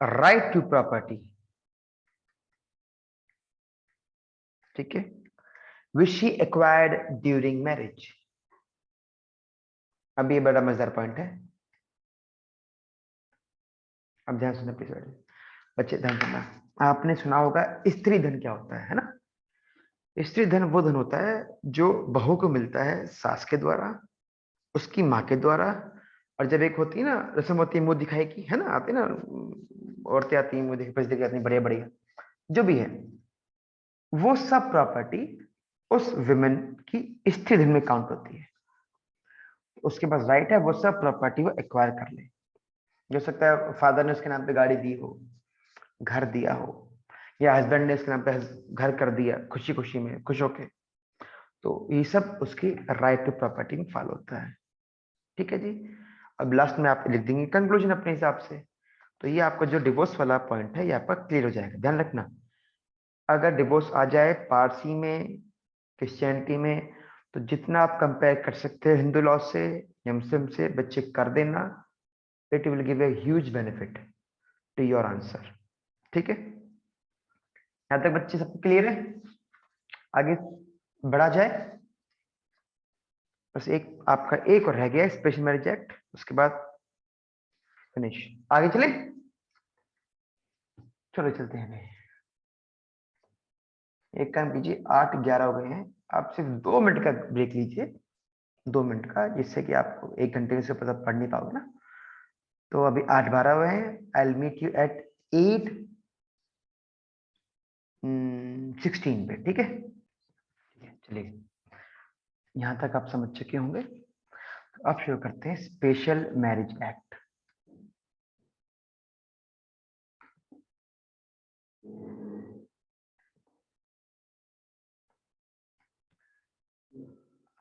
राइट टू प्रॉपर्टी, ठीक है, which she acquired during marriage. अब ये बड़ा मजेदार पॉइंट है, अब ध्यान सुनना प्लीज बच्चे, ध्यान सुनना। आपने सुना होगा स्त्री धन क्या होता है ना? स्त्री धन वो धन होता है जो बहू को मिलता है सास के द्वारा, उसकी माँ के द्वारा, और जब एक होती है ना रस्म होती है मुंह दिखाई की, है ना, आती है ना औरतें आती हैं मुंह दिखाई, पैसे दिखाती हैं, बढ़िया बढ़िया जो भी है, वो सब प्रॉपर्टी उस विमेन की स्त्री धन में काउंट होती है। उसके पास राइट है वो सब प्रॉपर्टी वो एक्वायर कर ले। हो सकता है फादर ने उसके नाम पे गाड़ी दी हो, घर दिया हो, या हस्बैंड ने उसके नाम पे घर कर दिया खुशी खुशी में, खुश होके, तो ये सब उसकी राइट टू प्रॉपर्टी में फॉलो होता है, ठीक है जी। अब लास्ट में आप लिख देंगे कंक्लूजन अपने हिसाब से। तो ये आपका जो डिवोर्स वाला पॉइंट है ये आपका क्लियर हो जाएगा। ध्यान रखना, अगर डिवोर्स आ जाए पारसी में, क्रिश्चियनिटी में, तो जितना आप कंपेयर कर सकते हैं हिंदू लॉ से या मुस्लिम से, बच्चे कर देना, it will give a huge benefit to your answer, ठीक है। यहां तक बच्चे सबको क्लियर है? आगे बढ़ा जाए, बस एक आपका एक और रह गया स्पेशल मैरिज एक्ट, उसके बाद फिनिश। आगे चले, चलो चलते हैं भाई। एक काम कीजिए, 8:11 हो गए हैं, आप सिर्फ 2 मिनट का ब्रेक लीजिए, 2 मिनट का, जिससे कि आप 1 घंटे में से पता पढ़ नहीं पाओगे ना। तो अभी 8:12 हुए हैं, I will meet you at 8:16 पे, ठीक है। चलिए, यहां तक आप समझ चुके होंगे, तो अब शुरू करते हैं स्पेशल मैरिज एक्ट।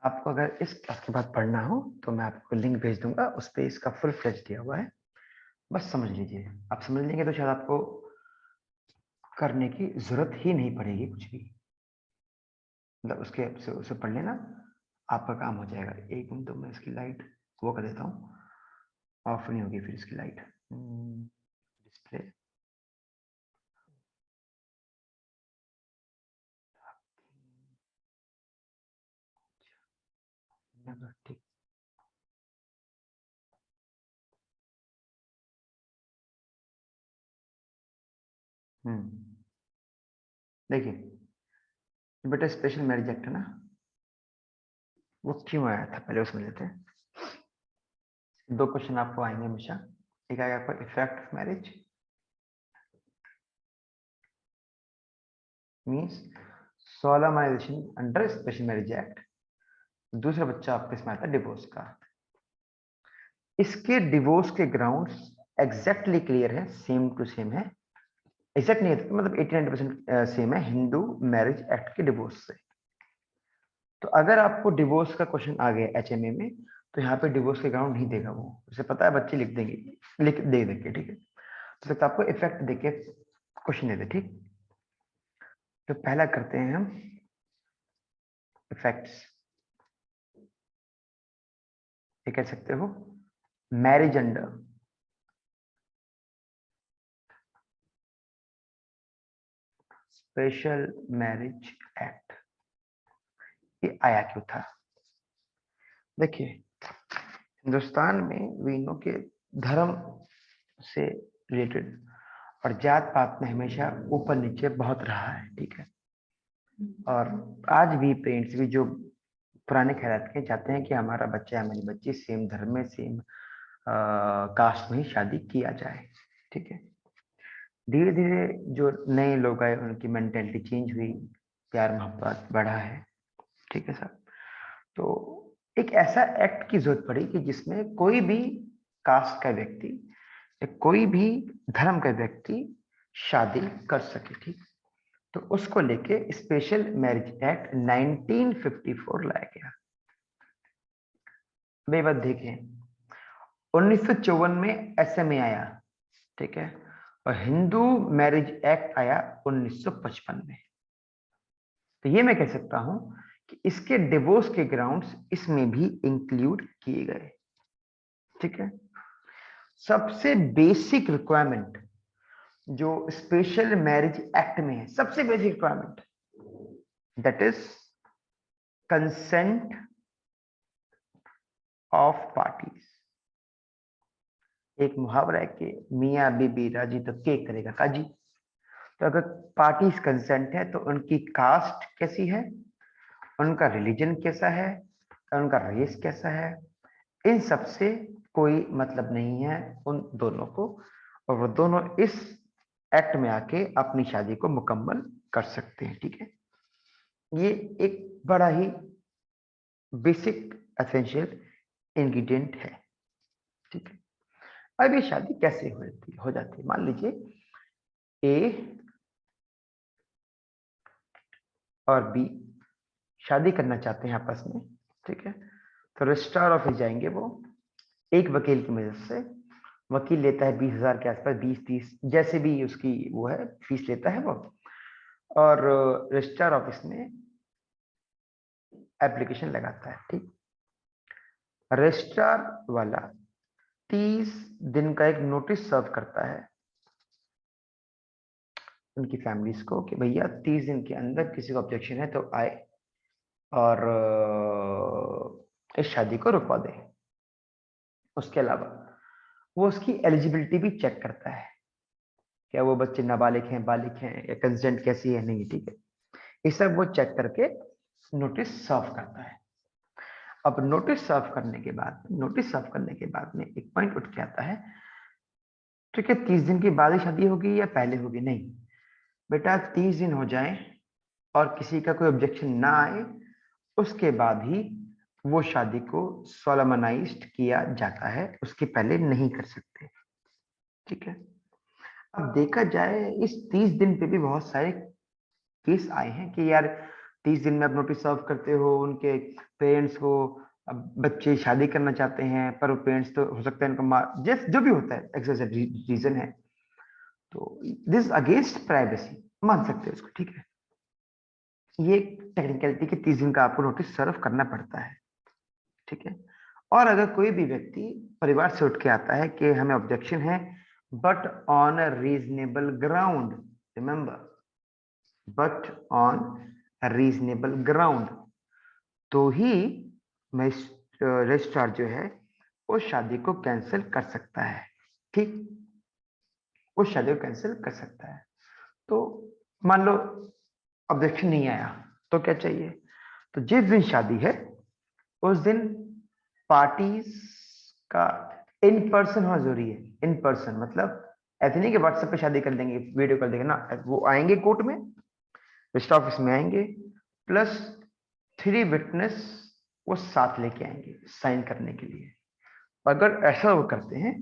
आपको अगर इस क्लास के बाद पढ़ना हो तो मैं आपको लिंक भेज दूंगा, उस पर इसका फुल फ्लेज दिया हुआ है, बस समझ लीजिए। आप समझ लेंगे तो शायद आपको करने की जरूरत ही नहीं पड़ेगी कुछ भी, मतलब उसके उसे पढ़ लेना, आपका काम हो जाएगा। एक मिनट, तो मैं इसकी लाइट वो कर देता हूँ, ऑफ नहीं होगी फिर इसकी लाइट, डिस्प्ले। ठीक, देखिए बेटा, स्पेशल मैरिज एक्ट है ना, वो क्यों आया था पहले वो समझ लेते हैं। 2 क्वेश्चन आपको आएंगे हमेशा, एक आएगा आपको effect of marriage, means solemnization under special marriage act. दूसरा बच्चा आपके इसमें आता है डिवोर्स का। इसके डिवोर्स के ग्राउंड्स एग्जैक्टली क्लियर है, सेम टू सेम है, एग्जैक्ट नहीं है मतलब 89% सेम है हिंदू मैरिज एक्ट के डिवोर्स से। तो अगर आपको डिवोर्स का क्वेश्चन आ गया एचएमए में, तो यहाँ पे डिवोर्स के ग्राउंड नहीं देगा वो, उसे पता है बच्चे लिख देंगे, लिख दे देंगे, ठीक है। तो सकता आपको इफेक्ट देके क्वेश्चन दे दे, ठीक। तो पहला करते हैं हम इफेक्ट्स। ये कह सकते हो marriage under special marriage act ये आया क्यों था? देखिए, हिंदुस्तान में वी नो के धर्म से रिलेटेड और जात पात में हमेशा ऊपर नीचे बहुत रहा है, ठीक है। और आज भी पेरेंट्स भी जो पुराने ख्यालात के चाहते हैं कि हमारा बच्चा हमारी बच्ची सेम धर्म में सेम कास्ट में ही शादी किया जाए, ठीक है। धीरे धीरे जो नए लोग आए उनकी मेंटेलिटी चेंज हुई, प्यार मोहब्बत बढ़ा है, ठीक है सर। तो एक ऐसा एक्ट की जरूरत पड़ी कि जिसमें कोई भी कास्ट का व्यक्ति या कोई भी धर्म का व्यक्ति शादी कर सके, ठीक। तो उसको लेके स्पेशल मैरिज एक्ट 1954 लाया गया। भाई बात देखें, 1954 में एसएमए आया, ठीक है, और हिंदू मैरिज एक्ट आया 1955 में। तो ये मैं कह सकता हूं कि इसके डिवोर्स के ग्राउंड्स इसमें भी इंक्लूड किए गए, ठीक है। सबसे बेसिक रिक्वायरमेंट जो स्पेशल मैरिज एक्ट में है, सबसे basic requirement, that is consent of parties. एक मुहावरा है कि मियाँ बीबी राजी तो के करेगा काजी। तो अगर पार्टीज कंसेंट है तो उनकी कास्ट कैसी है, उनका रिलीजन कैसा है, उनका रेस कैसा है, इन सब से कोई मतलब नहीं है उन दोनों को, और वो दोनों इस एक्ट में आके अपनी शादी को मुकम्मल कर सकते हैं, ठीक है। ये एक बड़ा ही बेसिक एसेंशियल इंग्रेडिएंट है, ठीक है। अब ये शादी कैसे हो जाती है? मान लीजिए ए और बी शादी करना चाहते हैं आपस में, ठीक है। तो रजिस्ट्रार ऑफिस जाएंगे, वो एक वकील की मदद से, वकील लेता है 20,000 के आसपास, 20-30 जैसे भी उसकी वो है फीस लेता है वो, और रजिस्ट्रार ऑफिस में एप्लीकेशन लगाता है, ठीक। रजिस्ट्रार वाला 30 दिन का एक नोटिस सर्व करता है उनकी फैमिलीज को कि भैया 30 दिन के अंदर किसी को ऑब्जेक्शन है तो आए और इस शादी को रुकवा दे। उसके अलावा वो उसकी एलिजिबिलिटी भी चेक करता है, क्या वो बच्चे नाबालिग हैं, बालिग हैं, या कंसेंट कैसी है, नहीं, ठीक है। ये सब वो चेक करके नोटिस सर्व करता है। अब नोटिस सर्व करने के बाद में एक पॉइंट उठ के आता है, ठीक है, 30 दिन के बाद ही शादी होगी या पहले होगी? नहीं बेटा, 30 दिन हो जाए और किसी का कोई ऑब्जेक्शन ना आए, उसके बाद ही वो शादी को सोलमनाइज्ड किया जाता है, उसके पहले नहीं कर सकते, ठीक है। अब देखा जाए इस 30 दिन पे भी बहुत सारे केस आए हैं कि यार 30 दिन में आप नोटिस सर्व करते हो, उनके पेरेंट्स को, अब बच्चे शादी करना चाहते हैं पर वो पेरेंट्स तो हो सकता है उनको जैसे जो भी होता है एक्सेसिव रीजन है, तो दिस अगेंस्ट प्राइवेसी, मान सकते हैं उसको, ठीक है। ये टेक्निकलिटी के 30 दिन का आपको नोटिस सर्व करना पड़ता है, ठीक है। और अगर कोई भी व्यक्ति परिवार से उठ के आता है कि हमें ऑब्जेक्शन है but on a reasonable ground, remember, but on reasonable ground, तो ही रजिस्ट्रार जो है वो शादी को कैंसिल कर सकता है, ठीक, वो शादी को कैंसिल कर सकता है। तो मान लो ऑब्जेक्शन नहीं आया तो क्या चाहिए? तो जिस दिन शादी है उस दिन पार्टीज का इन पर्सन होना जरूरी है। इन पर्सन मतलब ऐसे नहीं कि व्हाट्सएप पे शादी कर देंगे, वीडियो कर देंगे ना, वो आएंगे कोर्ट में, रजिस्टर ऑफिस में आएंगे, प्लस 3 विटनेस वो साथ लेके आएंगे साइन करने के लिए। अगर ऐसा वो करते हैं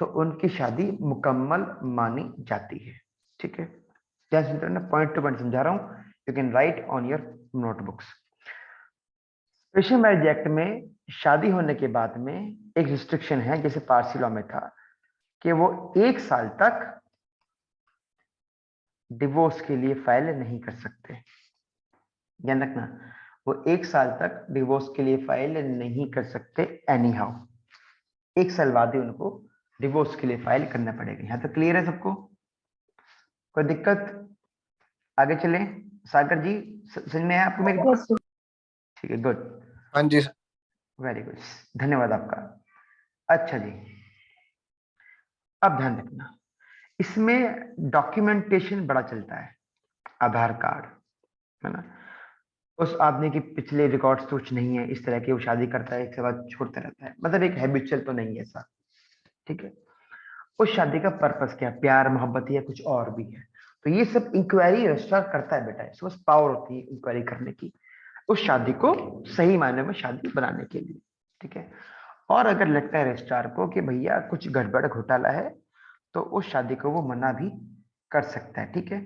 तो उनकी शादी मुकम्मल मानी जाती है, ठीक है। जैसे पॉइंट टू पॉइंट समझा रहा हूं, you can write on your notebooks. Special marriage act में शादी होने के बाद में एक रिस्ट्रिक्शन है, जैसे पारसी लॉ में था कि वो 1 साल तक डिवोर्स के लिए फाइल नहीं कर सकते। ध्यान रखना, वो 1 साल तक डिवोर्स के लिए फाइल नहीं कर सकते एनी हाउ। 1 साल बाद ही उनको डिवोर्स के लिए फाइल करना पड़ेगा। यहां तक क्लियर है सबको? कोई दिक्कत? आगे चले। सागर जी, समझ में आया आपको मेरी Yes, बात? sir. ठीक है, गुड, हाँ जी सर। वेरी गुड, धन्यवाद आपका। अच्छा जी, अब ध्यान रखना, इसमें डॉक्यूमेंटेशन बड़ा चलता है। आधार कार्ड, है ना, उस आदमी की पिछले रिकॉर्ड्स तो कुछ नहीं है इस तरह की, वो शादी करता है, एक के बाद छोड़ता रहता है, मतलब एक हैबिचुअल तो नहीं है ऐसा, ठीक है। उस शादी का पर्पस क्या, प्यार मोहब्बत या कुछ और भी है, तो ये सब इंक्वायरी रजिस्ट्रार करता है बेटा, इसके पास पावर होती है इंक्वायरी करने की, उस शादी को सही मायने में शादी बनाने के लिए, ठीक है। और अगर लगता है रजिस्ट्रार को कि भैया कुछ गड़बड़ घोटाला है, तो उस शादी को वो मना भी कर सकता है, ठीक है।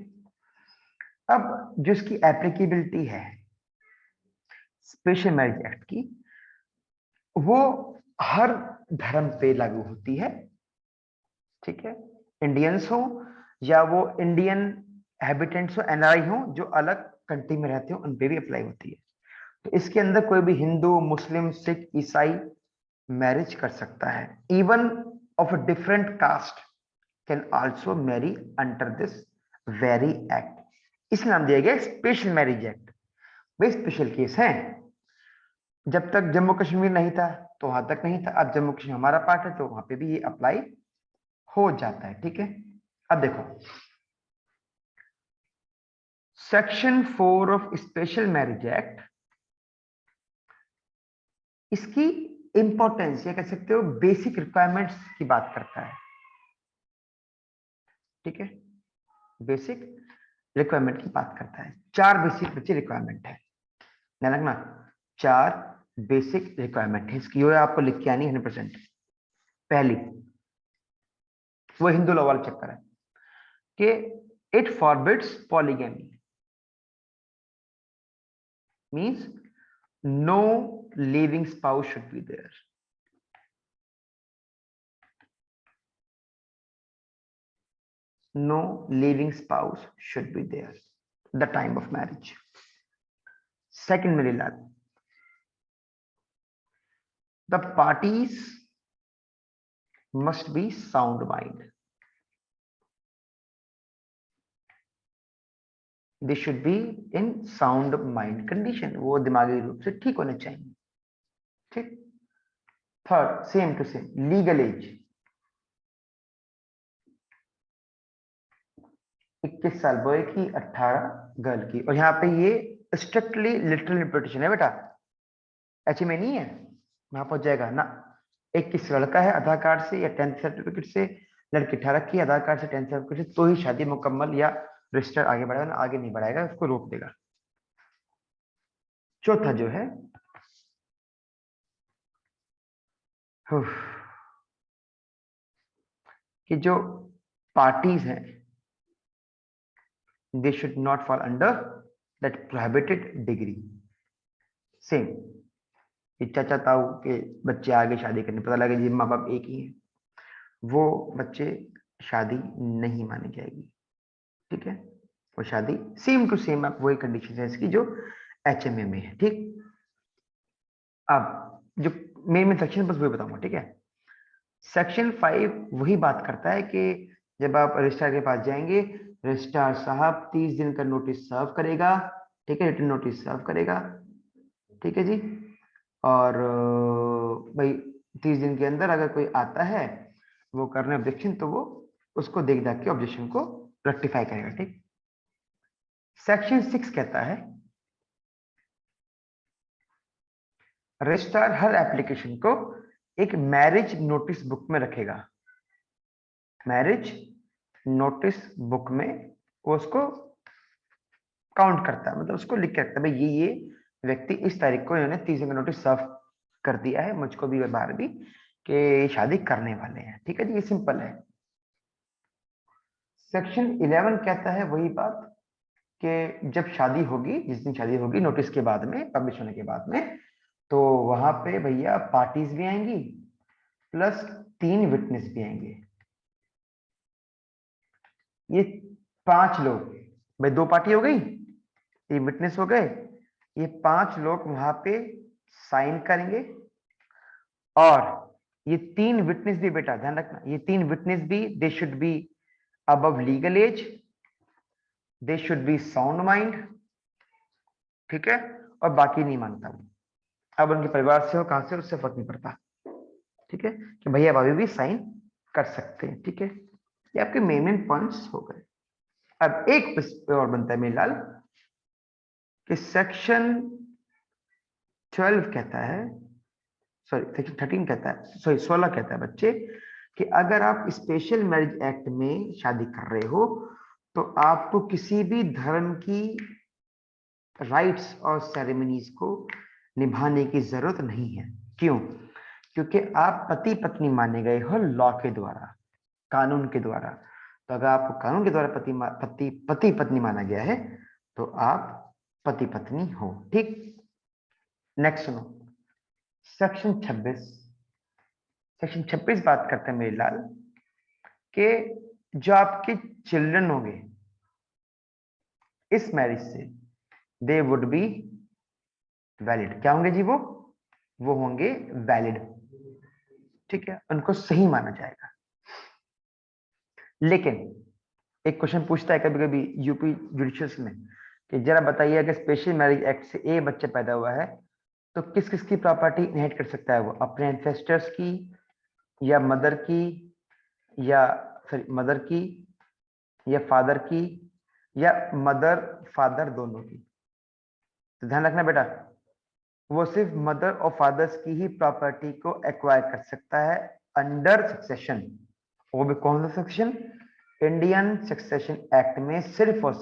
अब जो इसकी एप्लीकेबिलिटी है स्पेशल मैरिज एक्ट की, वो हर धर्म पे लागू होती है, ठीक है। इंडियंस हो या वो इंडियन हैबिटेंट्स हो, एनआरआई हो, जो अलग कंट्री में रहते हो, उन पे भी अप्लाई होती है। तो इसके अंदर कोई भी हिंदू, मुस्लिम, सिख, ईसाई मैरिज कर सकता है, even of a different caste can also marry under this very act. इस नाम दिया गया स्पेशल मैरिज एक्ट। वे स्पेशल केस है, जब तक जम्मू कश्मीर नहीं था तो वहां तक नहीं था, अब जम्मू कश्मीर हमारा पार्ट है तो वहां पे भी ये अप्लाई हो जाता है, ठीक है। अब देखो, section 4 of special marriage act, इसकी इंपॉर्टेंस या कह सकते हो बेसिक रिक्वायरमेंट्स की बात करता है, ठीक है। बेसिक रिक्वायरमेंट की बात करता है, 4 बेसिक रिक्वायरमेंट है, ध्यान रखना, 4 बेसिक रिक्वायरमेंट है इसकी, आपको लिख के आनी 100%। पहली, वो हिंदू लॉ वाला चक्कर है कि it forbids polygamy, means no living spouse should be there. No living spouse should be there the time of marriage. Second, Marilal, the parties must be sound mind. They should be in sound mind condition. वो दिमागी रूप से ठीक होने चाहिए, ठीक। Third, same to same, legal age 21 साल boy की, 18 गर्ल की। और यहाँ पे ये स्ट्रिक्टली लिटरल इंटरप्रिटेशन है बेटा, एच में नहीं है, वहां पहुंच जाएगा ना। 21 लड़का है आधार कार्ड से या 10th सर्टिफिकेट से, लड़की 18 की आधार कार्ड से 10th सर्टिफिकेट से, तो ही शादी मुकम्मल या रजिस्टर आगे बढ़ेगा, ना आगे नहीं बढ़ाएगा, उसको रोक देगा। चौथा जो है, कि जो पार्टीज हैं they should not fall under that prohibited degree. Same, चाचा ताऊ के बच्चे आगे शादी करने, पता लगे जी माँ बाप एक ही हैं, वो बच्चे शादी नहीं मानी जाएगी, ठीक है। वो शादी सेम टू सेम, आप वही कंडीशन है इसकी जो एचएमए में है, ठीक। अब जो मेन सेक्शन बस वही बताऊंगा, ठीक है। सेक्शन 5 वही बात करता है कि जब आप रजिस्ट्रार के पास जाएंगे, रजिस्ट्रार साहब 30 दिन का नोटिस सर्व करेगा, ठीक है, रिटन नोटिस सर्व करेगा, ठीक है जी। और भाई 30 दिन के अंदर अगर कोई आता है वो करने ऑब्जेक्शन, तो वो उसको देख दाख के ऑब्जेक्शन को रेक्टिफाई करेगा, ठीक। सेक्शन 6 कहता है रजिस्ट्रार हर एप्लीकेशन को एक मैरिज नोटिस बुक में रखेगा। मैरिज नोटिस बुक में वो उसको काउंट करता है, मतलब उसको लिख के रखता है, भाई ये व्यक्ति इस तारीख को इन्होंने 30 दिन का नोटिस सर्व कर दिया है, मुझको भी बाहर भी, कि शादी करने वाले हैं, ठीक है जी, ये सिंपल है। सेक्शन 11 कहता है वही बात कि जब शादी होगी, जिस दिन शादी होगी नोटिस के बाद में, पब्लिश होने के बाद में, तो वहां पे भैया पार्टीज भी आएंगी प्लस 3 विटनेस भी आएंगे। ये 5 लोग, भाई 2 पार्टी हो गई, 3 विटनेस हो गए, ये 5 लोग वहां पे साइन करेंगे। और ये 3 विटनेस भी बेटा ध्यान रखना, ये 3 विटनेस भी they should be above legal age, they should be sound mind, ठीक है, और बाकी नहीं मानता वो। अब उनके परिवार से हो, कहां से, उससे फर्क नहीं पड़ता, ठीक है, कि भैया भाभी भी साइन कर सकते हैं, ठीक है। ये आपके मेन पॉइंट्स हो गए। अब एक और बनता है मेरे लाल कि सेक्शन 12 कहता है, सॉरी सेक्शन 13 कहता है, सॉरी 16 कहता है बच्चे कि अगर आप स्पेशल मैरिज एक्ट में शादी कर रहे हो तो आपको किसी भी धर्म की राइट्स और सेरेमनीज को निभाने की जरूरत नहीं है। क्यों? क्योंकि आप पति पत्नी माने गए हो लॉ के द्वारा, कानून के द्वारा। तो अगर आपको कानून के द्वारा पति पत्नी माना गया है तो आप पति पत्नी हो, ठीक। नेक्स्ट सुनो, सेक्शन 26 बात करते हैं मेरे लाल कि जो आपके चिल्ड्रन होंगे इस मैरिज से, दे वुड बी वैलिड। क्या होंगे जी? वो होंगे वैलिड, ठीक है, उनको सही माना जाएगा। लेकिन एक क्वेश्चन पूछता है कभी कभी यूपी जुडिशियल्स में कि जरा बताइए अगर स्पेशल मैरिज एक्ट से ए बच्चे पैदा हुआ है तो किस किस की प्रॉपर्टी इनहेरिट कर सकता है वो? अपने एंसेस्टर्स की, या मदर की, या मदर की, या फादर की, या मदर फादर दोनों की। तो ध्यान रखना बेटा, वो सिर्फ मदर और फादर्स की ही प्रॉपर्टी को एक्वायर कर सकता है अंडर सक्सेशन। वो भी कौन सा सक्सेशन? इंडियन सक्सेशन एक्ट में सिर्फ और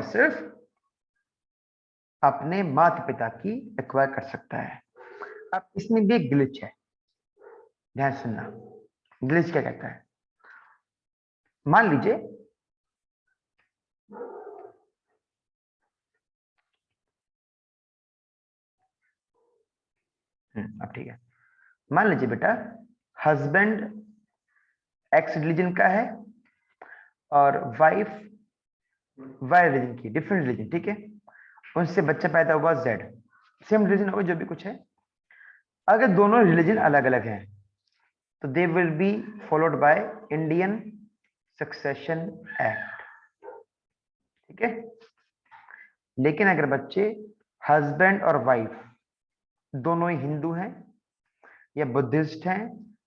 सिर्फ अपने माता पिता की एक्वायर कर सकता है। अब इसमें भी एक ग्लिच है, ध्यान सुनना। ग्लिच क्या कहता है? मान लीजिए अब ठीक है, मान लीजिए बेटा हस्बैंड एक्स रिलीजन का है और वाइफ वाई रिलीजन की, डिफरेंट रिलीजन, ठीक है। उनसे बच्चा पैदा हुआ जेड, सेम रिलीजन होगा जो भी कुछ है। अगर दोनों रिलीजन अलग अलग हैं तो they will be followed by Indian succession act, ठीक है। लेकिन अगर बच्चे हस्बैंड और वाइफ दोनों ही हिंदू हैं, या बुद्धिस्ट हैं,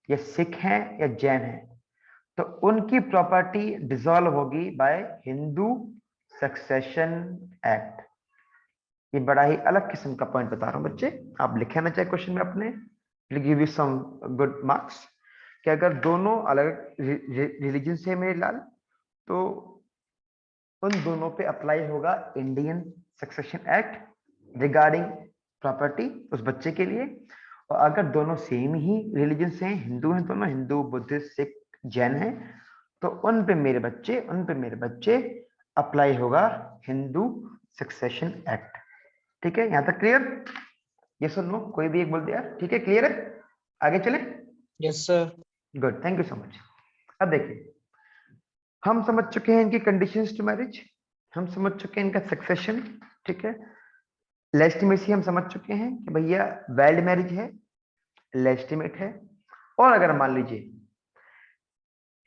या सिख हैं, या जैन हैं, तो उनकी प्रॉपर्टी डिसॉल्व होगी बाय हिंदू सक्सेशन एक्ट। ये बड़ा ही अलग किस्म का पॉइंट बता रहा हूं बच्चे, आप लिखे ना चाहे क्वेश्चन में अपने, give you some good marks, कि अगर दोनों अलग रिलीजन से मेरे लाल तो उन दोनों पे अप्लाई होगा Indian succession act regarding property उस बच्चे के लिए। और अगर दोनों सेम ही रिलीजन से हैं, हिंदू हैं, दोनों हिंदू बुद्धिस्ट सिख जैन हैं, तो उन पे मेरे बच्चे अप्लाई होगा हिंदू सक्सेशन एक्ट, ठीक है। यहां तक क्लियर? ये सुन लो, कोई भी एक बोल दिया, ठीक है, क्लियर है? आगे चले? Yes, sir. Good, thank you so much. अब देखिए, हम समझ चुके हैं इनकी कंडीशंस टू मैरिज, हम समझ चुके हैं इनका सक्सेशन, ठीक है। लेजिटिमेसी हम समझ चुके हैं कि भैया वैलिड मैरिज है, लेजिटिमेट है। और अगर मान लीजिए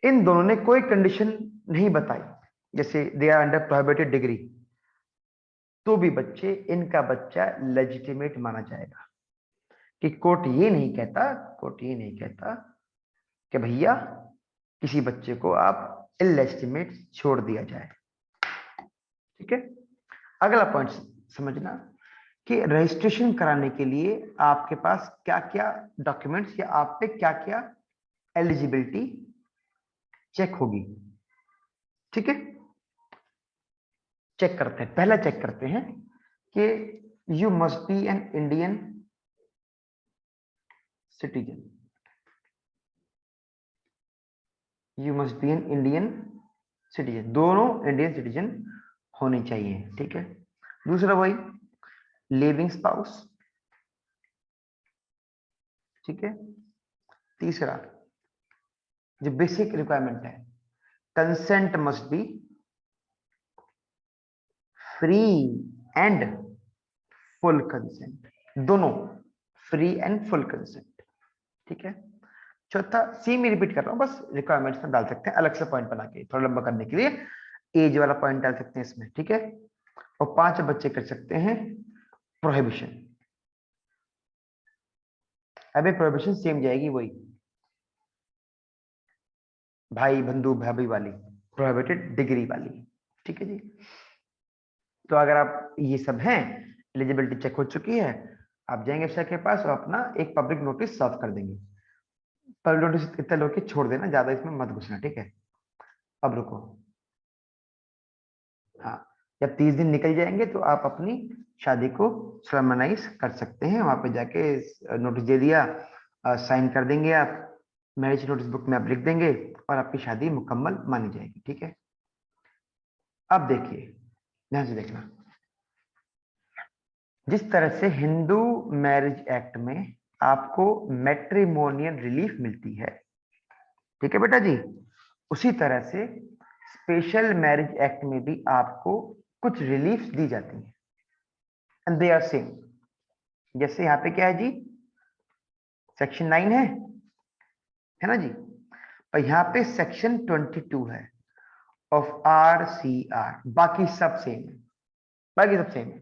इन दोनों ने कोई कंडीशन नहीं बताई, जैसे they are under prohibited degree, तो भी इनका बच्चा लेजिटिमेट माना जाएगा। कि कोर्ट ये नहीं कहता कि भैया किसी बच्चे को आप इलेजिटिमेट छोड़ दिया जाए, ठीक है। अगला पॉइंट समझना कि रजिस्ट्रेशन कराने के लिए आपके पास क्या क्या डॉक्यूमेंट्स या आप पे क्या क्या एलिजिबिलिटी चेक होगी, ठीक है। चेक करते हैं, पहला चेक करते हैं कि you must be an Indian citizen, you must be an Indian citizen, दोनों इंडियन सिटीजन होनी चाहिए, ठीक है। दूसरा वही लिविंग स्पाउस, ठीक है। तीसरा जो बेसिक रिक्वायरमेंट है, consent must be free and full consent, दोनों फ्री एंड फुल कंसेंट, ठीक है। चौथा सेम ही रिपीट कर रहा हूं, बस रिक्वायरमेंट्स में डाल सकते हैं अलग से पॉइंट बना के, थोड़ा लंबा करने के लिए। एज वाला पॉइंट डाल सकते हैं इसमें, ठीक है। और 5 बच्चे कर सकते हैं प्रोहिबिशन। अबे प्रोहिबिशन सेम जाएगी वही, भाई बंधु भाभी वाली, प्रोहिबिटेड डिग्री वाली, ठीक है जी। तो अगर आप ये सब हैं, एलिजिबिलिटी चेक हो चुकी है, आप जाएंगे अफसर के पास और अपना एक पब्लिक नोटिस सर्व कर देंगे। पब्लिक नोटिस इतना लोग के छोड़ देना, ज्यादा इसमें मत घुसना, ठीक है। अब रुको, हाँ, जब 30 दिन निकल जाएंगे तो आप अपनी शादी को सोलमनाइज कर सकते हैं। वहां पे जाके नोटिस दे दिया, साइन कर देंगे आप, मैरिज नोटिस बुक में आप लिख देंगे और आपकी शादी मुकम्मल मानी जाएगी, ठीक है। अब देखिए, ध्यान से देखना, जिस तरह से हिंदू मैरिज एक्ट में आपको मैट्रिमोनियल रिलीफ मिलती है, ठीक है बेटा जी, उसी तरह से स्पेशल मैरिज एक्ट में भी आपको कुछ रिलीफ दी जाती है, एंड दे आर सेम। जैसे यहाँ पे क्या है जी, सेक्शन 9 है ना जी, और यहाँ पे सेक्शन 22 है ऑफ RCR, बाकी सब सेम है, बाकी सब सेम है।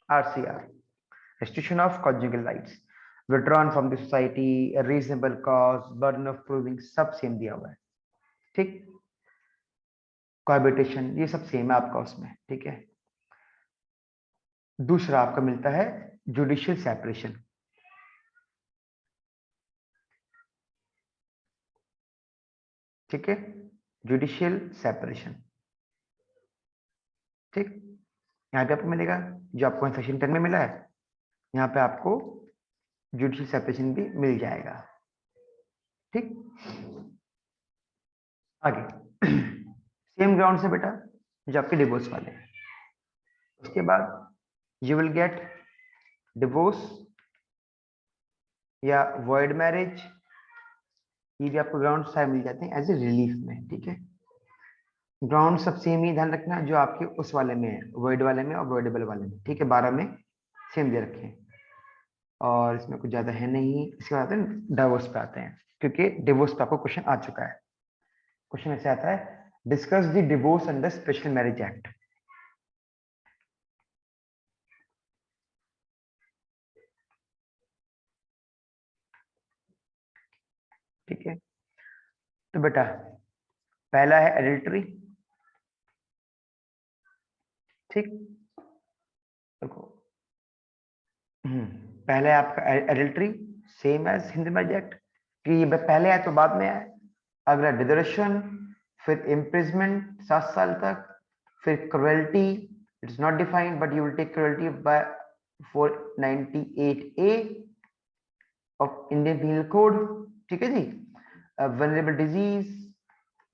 RCR, restriction of conjugal rights, withdrawn from the society, a reasonable cause, burden of proving, सब सेम दिया हुआ है, ठीक। कोहैबिटेशन ये सब सेम है आपका उसमें, ठीक है। दूसरा आपका मिलता है जुडिशियल सेपरेशन, ठीक है, जुडिशियल सेपरेशन, ठीक। यहाँ पे आपको मिलेगा जो आपको सेक्शन 10 में मिला है, यहाँ पे आपको जुडिशियल सेपरेशन भी मिल जाएगा, ठीक। आगे सेम ग्राउंड से बेटा जो आपके डिवोर्स वाले हैं, उसके बाद यू विल गेट डिवोर्स या वॉइड मैरिज, ये भी आपको ग्राउंड सारे मिल जाते हैं एज ए रिलीफ में, ठीक है। ग्राउंड सब सेम ही ध्यान रखना जो आपके उस वाले में है, वॉइड वाले में और वॉइडेबल वाले में, ठीक है। 12 में सेम दे रखे हैं और इसमें कुछ ज्यादा है नहीं। इसके बाद डिवोर्स पे आते हैं, क्योंकि डिवोर्स पे आपको क्वेश्चन आ चुका है। क्वेश्चन ऐसे आता है, discuss the divorce under special marriage act. ठीक है, तो बेटा पहला है एडल्ट्री, ठीक। देखो पहले आपका adultery same as Hindu marriage act, कि ये पहले है तो बाद में है। अगला डिजर्शन, फिर इम्प्रिजमेंट 7 साल तक, फिर cruelty, it is not defined but you will take cruelty by 498A of Indian penal code, ठीक है जी। वनरेबल डिजीज,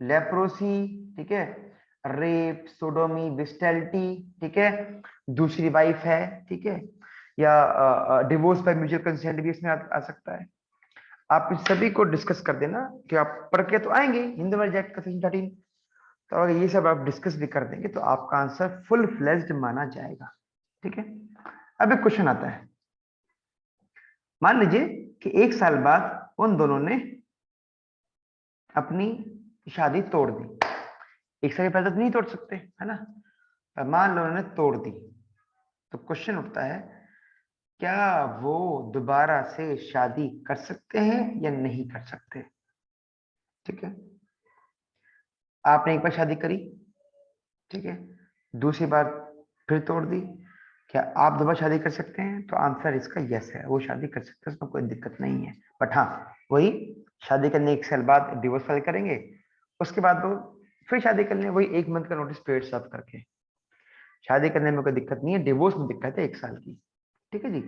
लेप्रोसी, ठीक है, रेप, सोडोमी, बिस्टेलिटी, ठीक है, दूसरी वाइफ है, ठीक है, या डिवोर्स बाय म्यूचुअल कंसेंट भी इसमें आ सकता है। आप इस सभी को डिस्कस कर देना कि आप पढ़ के तो आएंगे हिंदू मैरिज एक्ट का सेक्शन 13, तो अगर ये सब आप डिस्कस भी कर देंगे तो आपका आंसर फुल फ्लेज्ड माना जाएगा, ठीक है। अब एक क्वेश्चन आता है, मान लीजिए कि 1 साल बाद उन दोनों ने अपनी शादी तोड़ दी। 1 साल के पहले तो नहीं तोड़ सकते, है ना, मान लो उन्होंने तोड़ दी, तो क्वेश्चन उठता है क्या वो दोबारा से शादी कर सकते हैं या नहीं कर सकते, ठीक है। आपने एक बार शादी करी, ठीक है, दूसरी बार फिर तोड़ दी, क्या आप दोबारा शादी कर सकते हैं? तो आंसर इसका यस है, वो शादी कर सकते हैं, उसमें कोई दिक्कत नहीं है। बट हाँ, वही शादी करने 1 साल बाद डिवोर्स फाइल करेंगे, उसके बाद वो फिर शादी करने वही 1 मंथ का नोटिस पीरियड सर्व करके। शादी करने में कोई दिक्कत नहीं है, डिवोर्स में दिक्कत है 1 साल की, ठीक है जी।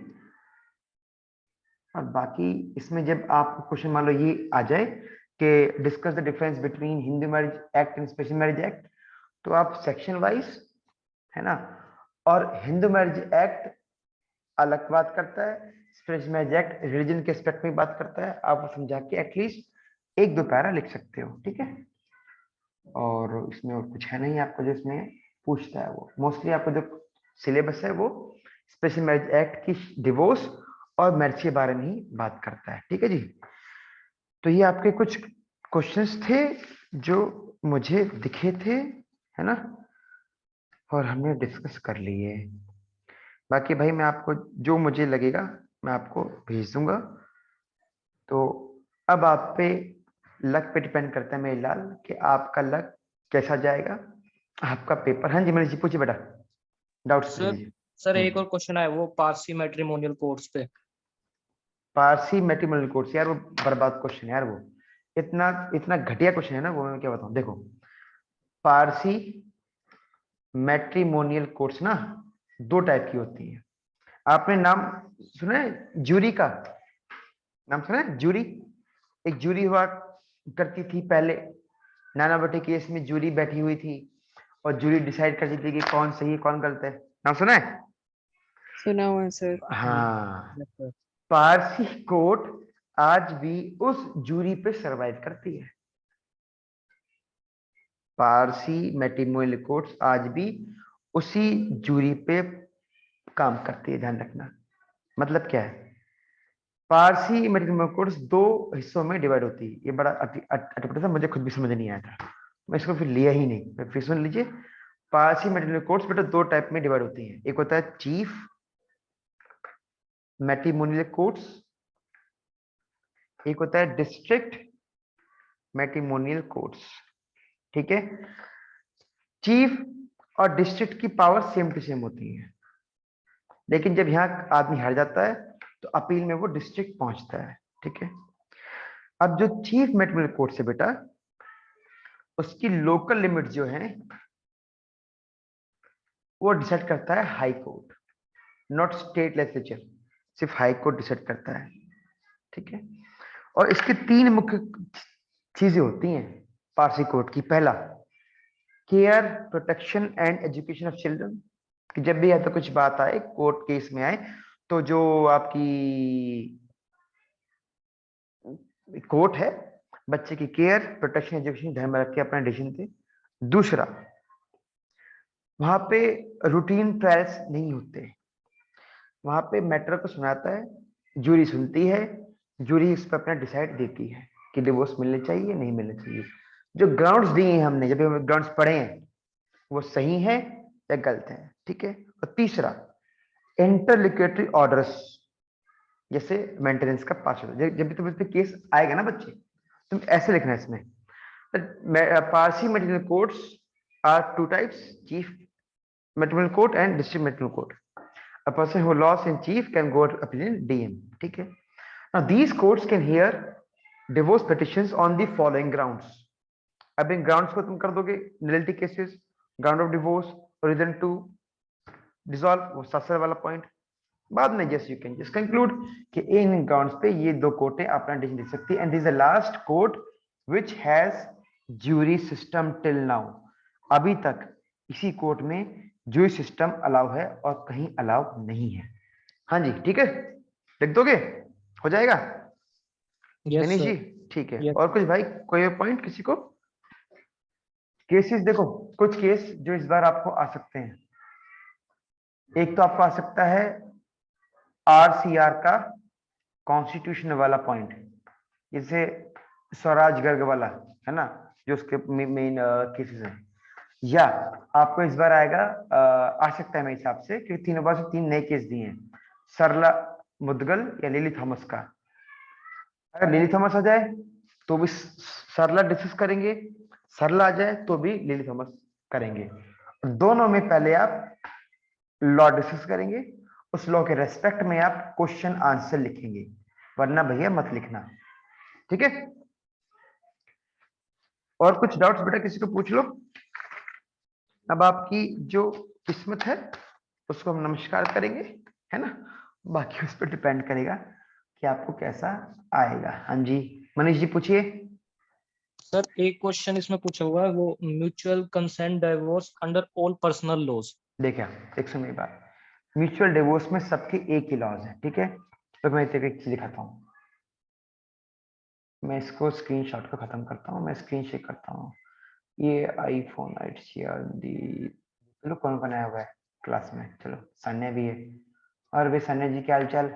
और बाकी इसमें जब आपको क्वेश्चन मान लो ये आ जाए कि discuss the difference between Hindu marriage act and special marriage act, तो आप सेक्शन वाइज, है ना, और हिंदू मैरिज एक्ट अलग बात करता है, स्पेशल मैरिज एक्ट रिलीजन के एस्पेक्ट में बात करता है, आप समझा के एटलीस्ट 1-2 पैरा लिख सकते हो, ठीक है। और इसमें और कुछ है नहीं आपको जो इसमें पूछता है, वो मोस्टली आपको जो सिलेबस है वो स्पेशल मैरिज एक्ट की डिवोर्स और मैरिज के बारे में ही बात करता है, ठीक है जी। तो ये आपके कुछ क्वेश्चंस थे जो मुझे दिखे थे, है ना, और हमने डिस्कस कर लिए। बाकी भाई मैं आपको जो मुझे लगेगा मैं आपको भेज दूंगा। तो अब आप पे लक पे डिपेंड करता है मेरी लाल कि आपका लक कैसा जाएगा, आपका पेपर। हाँ जी मनीष जी पूछिए बेटा, डाउट्स पूछ सर लीजिए। सर एक और क्वेश्चन है वो पारसी मैट्रिमोनियल कोर्स पे। पारसी मैट्रिमोनियल कोर्स, यार वो बर्बाद क्वेश्चन है यार, वो इतना इतना घटिया क्वेश्चन है ना वो, मैं क्या बताऊं। देखो पारसी मैट्रिमोनियल कोर्स ना दो टाइप की होती है। आपने नाम सुना है जूरी का, नाम सुना है जूरी? एक जूरी हुआ करती थी पहले, नानावटी केस में जूरी बैठी हुई थी और जूरी डिसाइड करती थी कि कौन सही है कौन गलत है। नाम सुना है? सुना हुआ है सर। हाँ, Yes, sir. पारसी कोर्ट आज भी उस जूरी पे सरवाइव करती है। पारसी मैट्रिमोनियल कोर्ट्स आज भी उसी जूरी पे काम करती है, ध्यान रखना। मतलब क्या है, पारसी मैट्रिमोनियल कोर्ट्स दो हिस्सों में डिवाइड होती है। ये बड़ा अटपटा था, मुझे खुद भी समझ नहीं आया था, मैं इसको फिर लिया ही नहीं। फिर सुन लीजिए, पारसी मैट्रिमोनियल कोर्ट्स बेटा दो टाइप में डिवाइड होती हैं। एक होता है चीफ मैट्रिमोनियल कोर्ट्स, एक होता है डिस्ट्रिक्ट मैट्रिमोनियल कोर्ट्स। ठीक है, चीफ और डिस्ट्रिक्ट की पावर सेम टू सेम होती है, लेकिन जब यहाँ आदमी हार जाता है तो अपील में वो डिस्ट्रिक्ट पहुंचता है। ठीक है, अब जो चीफ मैट्रिमोनियल कोर्ट है बेटा, उसकी लोकल लिमिट जो है वो डिसाइड करता है high court, not state legislature, सिर्फ हाई कोर्ट डिसाइड करता है। ठीक है, और इसकी तीन मुख्य चीजें होती हैं पारसी कोर्ट की। पहला, care protection and education of children, कि जब भी या तो कुछ बात आए कोर्ट केस में आए तो जो आपकी कोर्ट है बच्चे की केयर प्रोटेक्शन एजुकेशन ध्यान में रख के अपना डिसीजन दे। दूसरा, वहां पे रूटीन ट्रायल्स नहीं होते, वहां पे मैटर को सुनाता है, जूरी सुनती है, जूरी इस पर अपना डिसाइड देती है कि डिवोर्स मिलने चाहिए नहीं मिलने चाहिए। जो ग्राउंड्स दिए हैं हमने, जब हम ग्राउंड्स पढ़े हैं, वो सही है या गलत है। ठीक है, और तीसरा, इंटरलिक्यूटरी ऑर्डर्स, जैसे मेंटेनेंस का पास होता है। जब भी तुम्हें केस आएगा ना बच्चे, तुम ऐसे लिखना है इसमें, Parsi matrimonial courts are two types, chief matrimonial court and district matrimonial court. A person who lost in chief can go to appeal in DM. ठीक है, now these courts can hear divorce petitions on the following grounds. अब इन grounds को तुम कर दोगे, nullity cases, ground of divorce, reason to dissolve, वो सासर वाला point बाद में just you can just conclude कि इन ग्राउंड्स पे ये दो कोर्टें अपना डिसीजन दे सकती है। And this is the last court which has jury system till now. अभी तक इसी कोर्ट में ज्यूरी सिस्टम अलाउ है और कहीं अलाउ नहीं है। हाँ जी, ठीक है, लिख दोगे, हो जाएगा? Yes, Manish sir. जी ठीक है। Yes. और कुछ भाई, कोई पॉइंट किसी को? केसेस देखो, कुछ केस जो इस बार आपको आ सकते हैं, एक तो आपको आ सकता है आरसीआर का कॉन्स्टिट्यूशन वाला पॉइंट, जैसे स्वराज गर्ग वाला है ना, जो उसके मेन केसेस हैं। या आपको इस बार आएगा आ सकता है मेरे हिसाब से, क्योंकि तीनों बार से तीन नए केस दिए हैं, सरला मुदगल या लिली थॉमस का। अगर लिली थॉमस आ जाए तो भी सरला डिस्कस करेंगे, सरला आ जाए तो भी लिली थॉमस करेंगे। दोनों में पहले आप लॉ डिस्कस करेंगे, उस लॉ के रेस्पेक्ट में आप क्वेश्चन आंसर लिखेंगे, वरना भैया मत लिखना। ठीक है, और कुछ डाउट्स बेटा किसी को पूछ लो। अब आपकी जो किस्मत है उसको हम नमस्कार करेंगे, है ना, बाकी उस पर डिपेंड करेगा कि आपको कैसा आएगा। हाँ जी मनीष जी पूछिए। सर एक क्वेश्चन इसमें पूछा हुआ है वो mutual consent divorce under all personal laws. देखिए एक सुन मेरी बात, म्यूचुअल डिवोर्स में सबके एक ही लॉज है। ठीक है, तो मैं एक चीज दिखाता हूँ, मैं इसको स्क्रीनशॉट को खत्म करता हूँ, मैं स्क्रीन शेयर करता हूँ। ये आईफोन 8 दी, चलो कौन कौन आया हुआ है क्लास में, चलो सन्या भी है। और वे सन्या जी क्या हाल चाल?